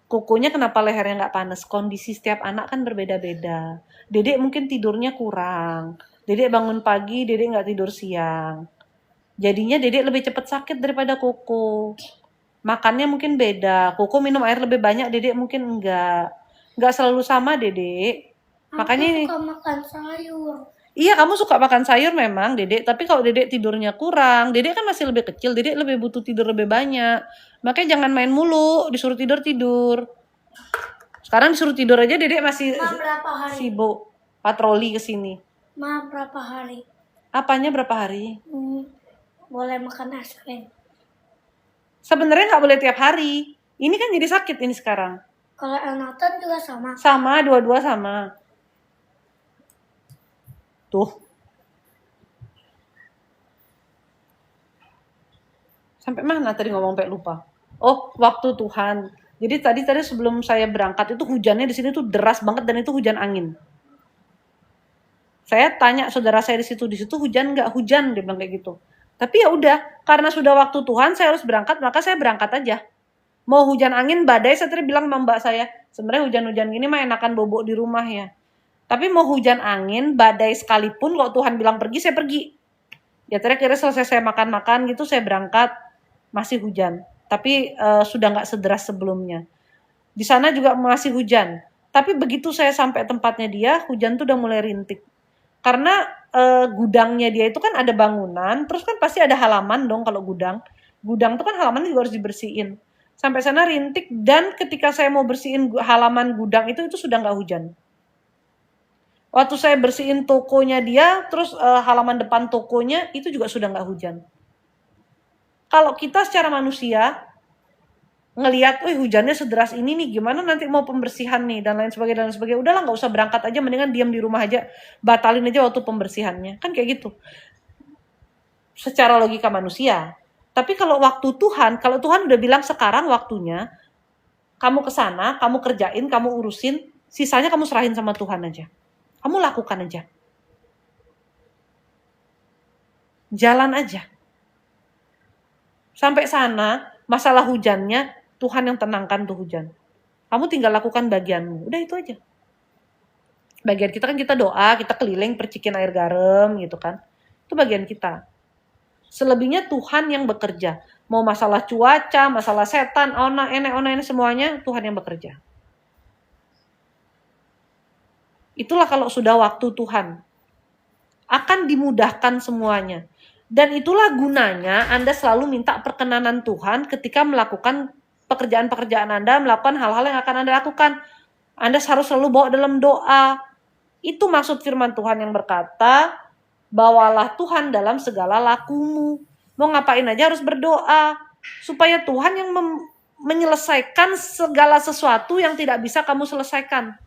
A: Kukunya kenapa lehernya nggak panas? Kondisi setiap anak kan berbeda-beda. Dedek mungkin tidurnya kurang. Dedek bangun pagi, dedek nggak tidur siang. Jadinya dedek lebih cepat sakit daripada Koko. Makannya mungkin beda. Koko minum air lebih banyak, dedek mungkin enggak. Enggak selalu sama dedek. Makanya
B: Aku
A: ini.
B: suka makan sayur.
A: Iya, kamu suka makan sayur memang, Dedek. Tapi kalau Dedek tidurnya kurang, Dedek kan masih lebih kecil, Dedek lebih butuh tidur lebih banyak. Makanya jangan main mulu, disuruh tidur. Sekarang disuruh tidur aja Dedek masih
B: Ma, berapa hari?
A: sibuk patroli ke sini.
B: Ma, berapa hari?
A: Apanya berapa hari?
B: Boleh makan es krim.
A: Sebenarnya nggak boleh tiap hari. Ini kan jadi sakit ini sekarang.
B: Kalau Elnatan juga sama.
A: Sama, dua-dua sama. Tuh. Sampai mana tadi ngomong sampai lupa. Oh, waktu Tuhan. Jadi tadi sebelum saya berangkat itu hujannya di sini tuh deras banget dan itu hujan angin. Saya tanya saudara saya di situ hujan nggak? Hujan, dia bilang kayak gitu. Tapi ya udah, karena sudah waktu Tuhan saya harus berangkat, maka saya berangkat aja. Mau hujan angin, badai, saya tadi bilang sama mbak saya, sebenarnya hujan-hujan gini mah enakan bobok di rumah ya. Tapi mau hujan angin, badai sekalipun, kalau Tuhan bilang pergi, saya pergi. Ya terakhir selesai saya makan-makan gitu, saya berangkat, masih hujan. Tapi sudah nggak sederas sebelumnya. Di sana juga masih hujan. Tapi begitu saya sampai tempatnya dia, hujan tuh udah mulai rintik. Karena gudangnya dia itu kan ada bangunan, terus kan pasti ada halaman dong kalau gudang. Gudang tuh kan halamannya juga harus dibersihin. Sampai sana rintik dan ketika saya mau bersihin halaman gudang itu sudah nggak hujan. Waktu saya bersihin tokonya dia, terus halaman depan tokonya itu juga sudah nggak hujan. Kalau kita secara manusia ngelihat, hujannya sederas ini nih, gimana nanti mau pembersihan nih dan lain sebagainya. Udahlah nggak usah berangkat aja, mendingan diam di rumah aja, batalin aja waktu pembersihannya, kan kayak gitu. Secara logika manusia. Tapi kalau waktu Tuhan, kalau Tuhan udah bilang sekarang waktunya, kamu kesana, kamu kerjain, kamu urusin, sisanya kamu serahin sama Tuhan aja. Kamu lakukan aja. Jalan aja. Sampai sana, masalah hujannya, Tuhan yang tenangkan tuh hujan. Kamu tinggal lakukan bagianmu. Udah itu aja. Bagian kita kan kita doa, kita keliling percikin air garam gitu kan. Itu bagian kita. Selebihnya Tuhan yang bekerja. Mau masalah cuaca, masalah setan, ona ini semuanya Tuhan yang bekerja. Itulah kalau sudah waktu Tuhan. Akan dimudahkan semuanya. Dan itulah gunanya Anda selalu minta perkenanan Tuhan ketika melakukan pekerjaan-pekerjaan Anda, melakukan hal-hal yang akan Anda lakukan. Anda harus selalu bawa dalam doa. Itu maksud firman Tuhan yang berkata, bawalah Tuhan dalam segala lakumu. Mau ngapain aja harus berdoa. Supaya Tuhan yang menyelesaikan segala sesuatu yang tidak bisa kamu selesaikan.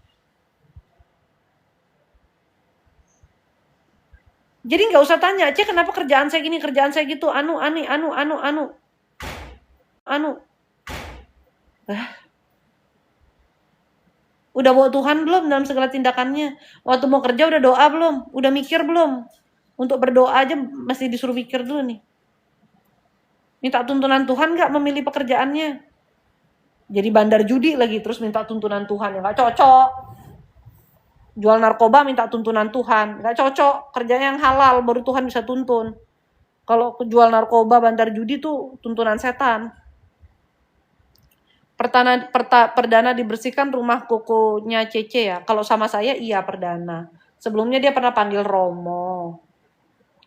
A: Jadi nggak usah tanya, Cek kenapa kerjaan saya gini, kerjaan saya gitu, anu. Udah bawa Tuhan belum dalam segala tindakannya? Waktu mau kerja udah doa belum? Udah mikir belum? Untuk berdoa aja masih disuruh mikir dulu nih. Minta tuntunan Tuhan nggak memilih pekerjaannya? Jadi bandar judi lagi terus minta tuntunan Tuhan, ya nggak cocok. Jual narkoba minta tuntunan Tuhan, nggak cocok. Kerjanya yang halal baru Tuhan bisa tuntun. Kalau jual narkoba, bandar judi tuh tuntunan setan. Perdana dibersihkan rumah kokonya Cece ya. Kalau sama saya iya perdana. Sebelumnya dia pernah panggil Romo.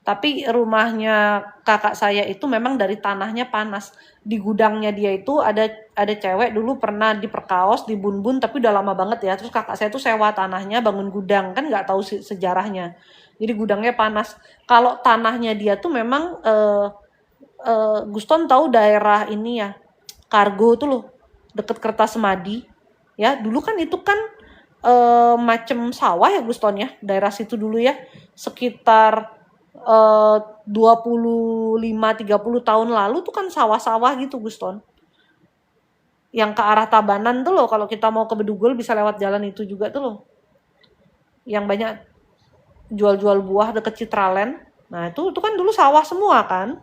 A: Tapi rumahnya kakak saya itu memang dari tanahnya panas. Di gudangnya dia itu ada cewek dulu pernah diperkaos, dibun-bun, tapi udah lama banget ya. Terus kakak saya tuh sewa tanahnya, bangun gudang, kan nggak tahu sejarahnya. Jadi gudangnya panas. Kalau tanahnya dia tuh memang Guston tahu daerah ini ya, Kargo tuh loh, deket Kertasemadi. Ya, dulu kan itu kan macam sawah ya Guston ya, daerah situ dulu ya, sekitar 25-30 tahun lalu tuh kan sawah-sawah gitu Guston. Yang ke arah Tabanan tuh loh, kalau kita mau ke Bedugul bisa lewat jalan itu juga tuh loh. Yang banyak jual-jual buah deket Citraland. Nah itu kan dulu sawah semua kan.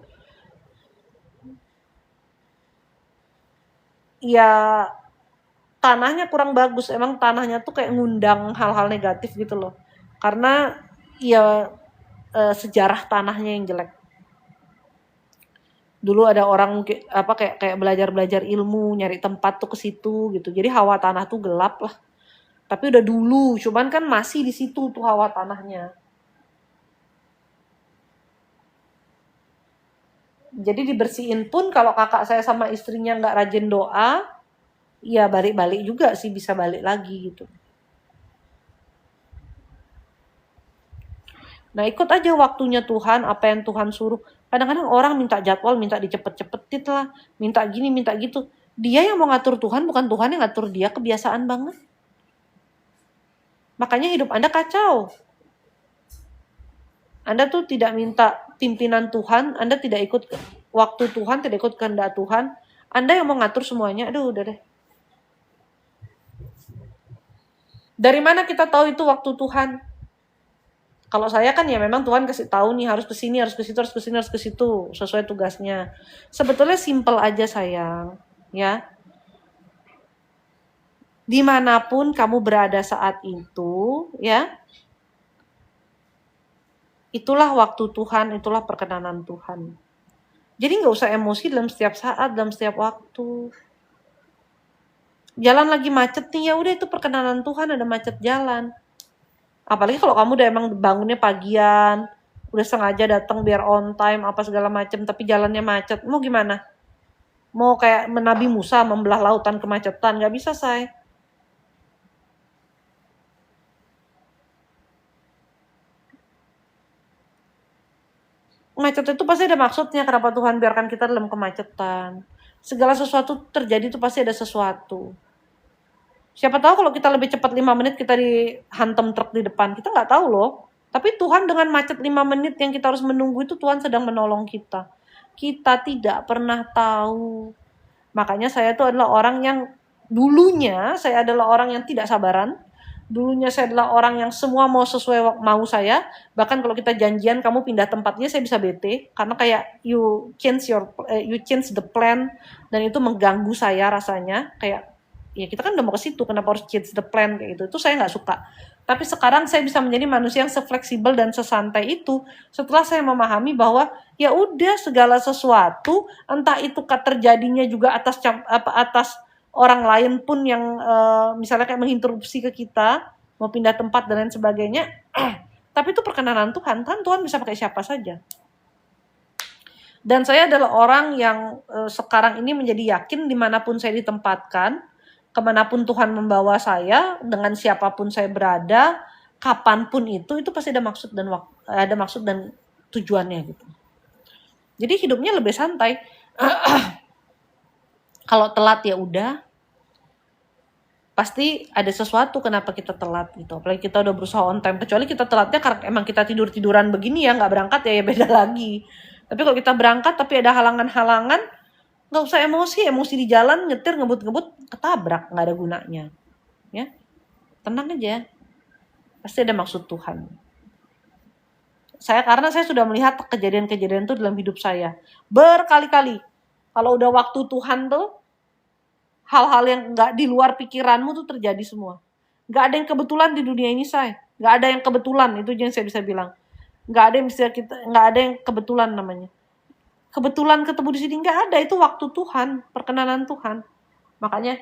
A: Ya tanahnya kurang bagus, emang tanahnya tuh kayak ngundang hal-hal negatif gitu loh. Karena ya sejarah tanahnya yang jelek. Dulu ada orang kayak belajar ilmu, nyari tempat tuh ke situ gitu. Jadi hawa tanah tuh gelap lah. Tapi udah dulu, cuman kan masih di situ tuh hawa tanahnya. Jadi dibersihin pun kalau kakak saya sama istrinya nggak rajin doa, ya balik-balik juga sih, bisa balik lagi gitu. Nah ikut aja waktunya Tuhan, apa yang Tuhan suruh. Kadang-kadang orang minta jadwal, minta dicepet-cepetin lah, minta gini, minta gitu. Dia yang mau ngatur Tuhan, bukan Tuhan yang ngatur dia, kebiasaan banget. Makanya hidup Anda kacau. Anda tuh tidak minta pimpinan Tuhan, Anda tidak ikut waktu Tuhan, tidak ikut kehendak Tuhan. Anda yang mau ngatur semuanya, aduh udah deh. Dari mana kita tahu itu waktu Tuhan? Kalau saya kan ya memang Tuhan kasih tahu nih harus ke sini, harus ke situ, harus ke sini, harus ke situ, sesuai tugasnya. Sebetulnya simple aja sayang, ya. Dimanapun kamu berada saat itu, ya. Itulah waktu Tuhan, itulah perkenanan Tuhan. Jadi nggak usah emosi dalam setiap saat, dalam setiap waktu. Jalan lagi macet nih, ya udah itu perkenanan Tuhan, ada macet jalan. Apalagi kalau kamu udah emang bangunnya pagian, udah sengaja datang biar on time, apa segala macem, tapi jalannya macet, mau gimana? Mau kayak Nabi Musa membelah lautan kemacetan, nggak bisa say. Macet itu pasti ada maksudnya, kenapa Tuhan biarkan kita dalam kemacetan. Segala sesuatu terjadi itu pasti ada sesuatu. Siapa tahu kalau kita lebih cepat 5 menit kita dihantam truk di depan. Kita nggak tahu loh. Tapi Tuhan dengan macet 5 menit yang kita harus menunggu itu Tuhan sedang menolong kita. Kita tidak pernah tahu. Makanya saya tuh adalah orang yang dulunya saya adalah orang yang tidak sabaran. Dulunya saya adalah orang yang semua mau sesuai mau saya. Bahkan kalau kita janjian kamu pindah tempatnya saya bisa bete. Karena kayak you change the plan. Dan itu mengganggu saya rasanya. Kayak ya kita kan udah mau ke situ, kenapa harus change the plan kayak gitu. Itu saya nggak suka. Tapi sekarang saya bisa menjadi manusia yang sefleksibel dan sesantai itu setelah saya memahami bahwa ya udah segala sesuatu, entah itu terjadinya juga atas orang lain pun yang misalnya kayak menginterupsi ke kita, mau pindah tempat dan lain sebagainya. Tapi itu perkenanan Tuhan, Tuhan bisa pakai siapa saja. Dan saya adalah orang yang sekarang ini menjadi yakin dimanapun saya ditempatkan, kemanapun Tuhan membawa saya, dengan siapapun saya berada, kapanpun itu pasti ada maksud dan tujuannya gitu. Jadi hidupnya lebih santai. Kalau telat ya udah. pasti ada sesuatu kenapa kita telat gitu. Apalagi kita udah berusaha on time. Kecuali kita telatnya karena emang kita tiduran begini ya, nggak berangkat ya beda lagi. Tapi kalau kita berangkat tapi ada halangan-halangan, nggak usah emosi di jalan nyetir ngebut-ngebut ketabrak, nggak ada gunanya. Ya, tenang aja. Pasti ada maksud Tuhan. Karena saya sudah melihat kejadian-kejadian itu dalam hidup saya berkali-kali. Kalau udah waktu Tuhan tuh, hal-hal yang nggak di luar pikiranmu tuh terjadi semua. Nggak ada yang kebetulan di dunia ini, say. Nggak ada yang kebetulan, itu yang saya bisa bilang. Nggak ada yang kebetulan namanya. Kebetulan ketemu di sini nggak ada, itu waktu Tuhan, perkenanan Tuhan. Makanya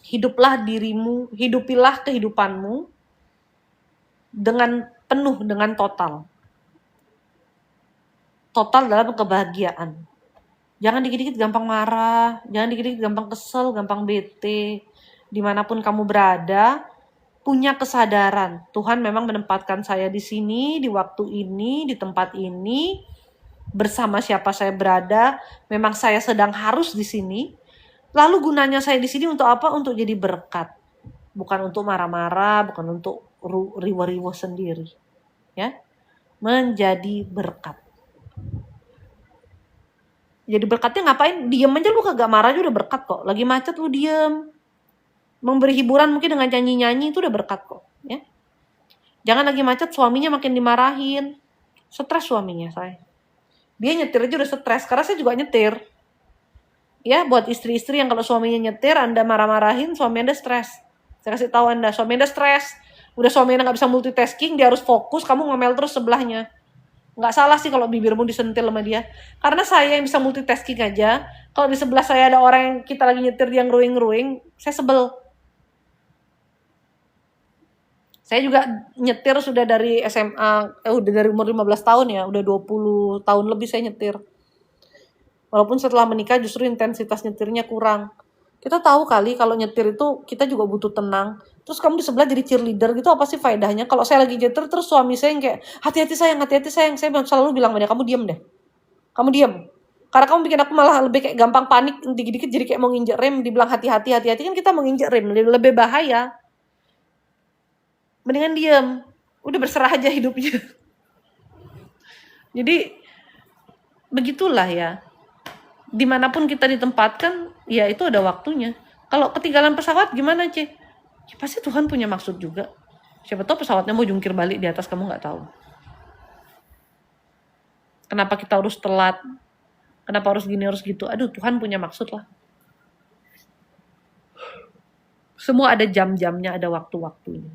A: hidupilah kehidupanmu dengan penuh, dengan total. Total dalam kebahagiaan. Jangan dikit-dikit gampang marah, jangan dikit-dikit gampang kesel, gampang bete. Dimanapun kamu berada, punya kesadaran. Tuhan memang menempatkan saya di sini, di waktu ini, di tempat ini, bersama siapa saya berada. Memang saya sedang harus di sini. Lalu gunanya saya di sini untuk apa? Untuk jadi berkat. Bukan untuk marah-marah, bukan untuk riwa-riwa sendiri. Ya, menjadi berkat. Jadi berkatnya ngapain? Diem aja lu kagak marah aja udah berkat kok. Lagi macet lu diem. Memberi hiburan mungkin dengan nyanyi-nyanyi itu udah berkat kok. Ya. Jangan lagi macet suaminya makin dimarahin. Stres suaminya saya. Dia nyetir aja udah stres. Karena saya juga nyetir. Ya, buat istri-istri yang kalau suaminya nyetir, Anda marah-marahin, suami Anda stres. Saya kasih tahu Anda, suami Anda stres. Udah suami Anda gak bisa multitasking, dia harus fokus, kamu ngomel terus sebelahnya. Nggak salah sih kalau bibirmu disentil sama dia. Karena saya yang bisa multitasking aja, kalau di sebelah saya ada orang yang kita lagi nyetir dia ngeruing-ngeruing, saya sebel. Saya juga nyetir sudah dari SMA, udah dari umur 15 tahun ya, udah 20 tahun lebih saya nyetir. Walaupun setelah menikah justru intensitas nyetirnya kurang. Kita tahu kali kalau nyetir itu kita juga butuh tenang. Terus kamu di sebelah jadi cheerleader gitu, apa sih faedahnya? Kalau saya lagi nyetir terus suami saya yang kayak hati-hati sayang, saya selalu bilang sama dia, kamu diam deh. Kamu diam. Karena kamu bikin aku malah lebih kayak gampang panik, dikit-dikit jadi kayak mau nginjek rem, dibilang hati-hati kan kita mau nginjek rem, lebih bahaya. Mendingan diam. Udah berserah aja hidupnya. Jadi begitulah ya. Dimanapun kita ditempatkan, ya itu ada waktunya. Kalau ketinggalan pesawat gimana, Cek? Ya, pasti Tuhan punya maksud juga. Siapa tahu pesawatnya mau jungkir balik di atas, kamu nggak tahu. Kenapa kita harus telat? Kenapa harus gini, harus gitu? Aduh, Tuhan punya maksud lah. Semua ada jam-jamnya, ada waktu-waktunya.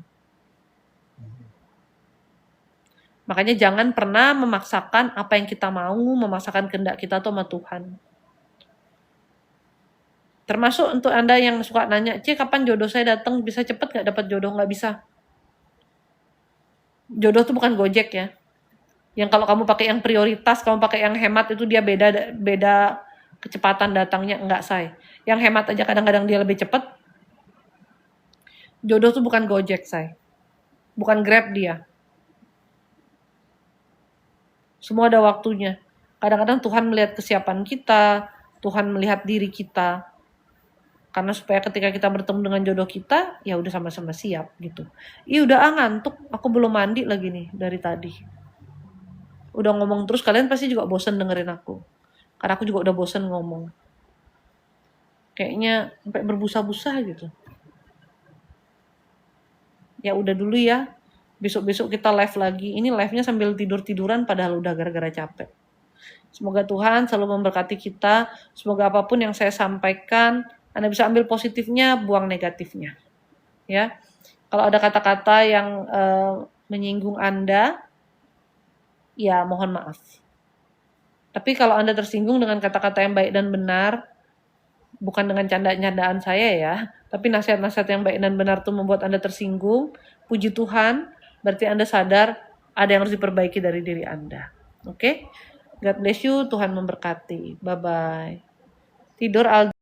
A: Makanya jangan pernah memaksakan apa yang kita mau, memaksakan kehendak kita tuh sama Tuhan. Termasuk untuk Anda yang suka nanya, Cik, kapan jodoh saya datang? Bisa cepet gak dapat jodoh? Nggak bisa. Jodoh tuh bukan Gojek ya. Yang kalau kamu pakai yang prioritas, kamu pakai yang hemat, itu dia beda kecepatan datangnya. Enggak, say. Yang hemat aja kadang-kadang dia lebih cepat. Jodoh tuh bukan Gojek, say. Bukan Grab dia. Semua ada waktunya. Kadang-kadang Tuhan melihat kesiapan kita, Tuhan melihat diri kita. Karena supaya ketika kita bertemu dengan jodoh kita, ya udah sama-sama siap gitu. Ih udah ngantuk, aku belum mandi lagi nih dari tadi. Udah ngomong terus, kalian pasti juga bosen dengerin aku. Karena aku juga udah bosen ngomong. Kayaknya sampai berbusa-busa gitu. Ya udah dulu ya. Besok-besok kita live lagi. Ini live-nya sambil tidur-tiduran padahal udah gara-gara capek. Semoga Tuhan selalu memberkati kita. Semoga apapun yang saya sampaikan, Anda bisa ambil positifnya, buang negatifnya. Ya. Kalau ada kata-kata yang menyinggung Anda, ya mohon maaf. Tapi kalau Anda tersinggung dengan kata-kata yang baik dan benar, bukan dengan canda-candaan saya ya, tapi nasihat-nasihat yang baik dan benar itu membuat Anda tersinggung, puji Tuhan, berarti Anda sadar ada yang harus diperbaiki dari diri Anda. Oke? God bless you, Tuhan memberkati. Bye-bye. Tidur Aldi.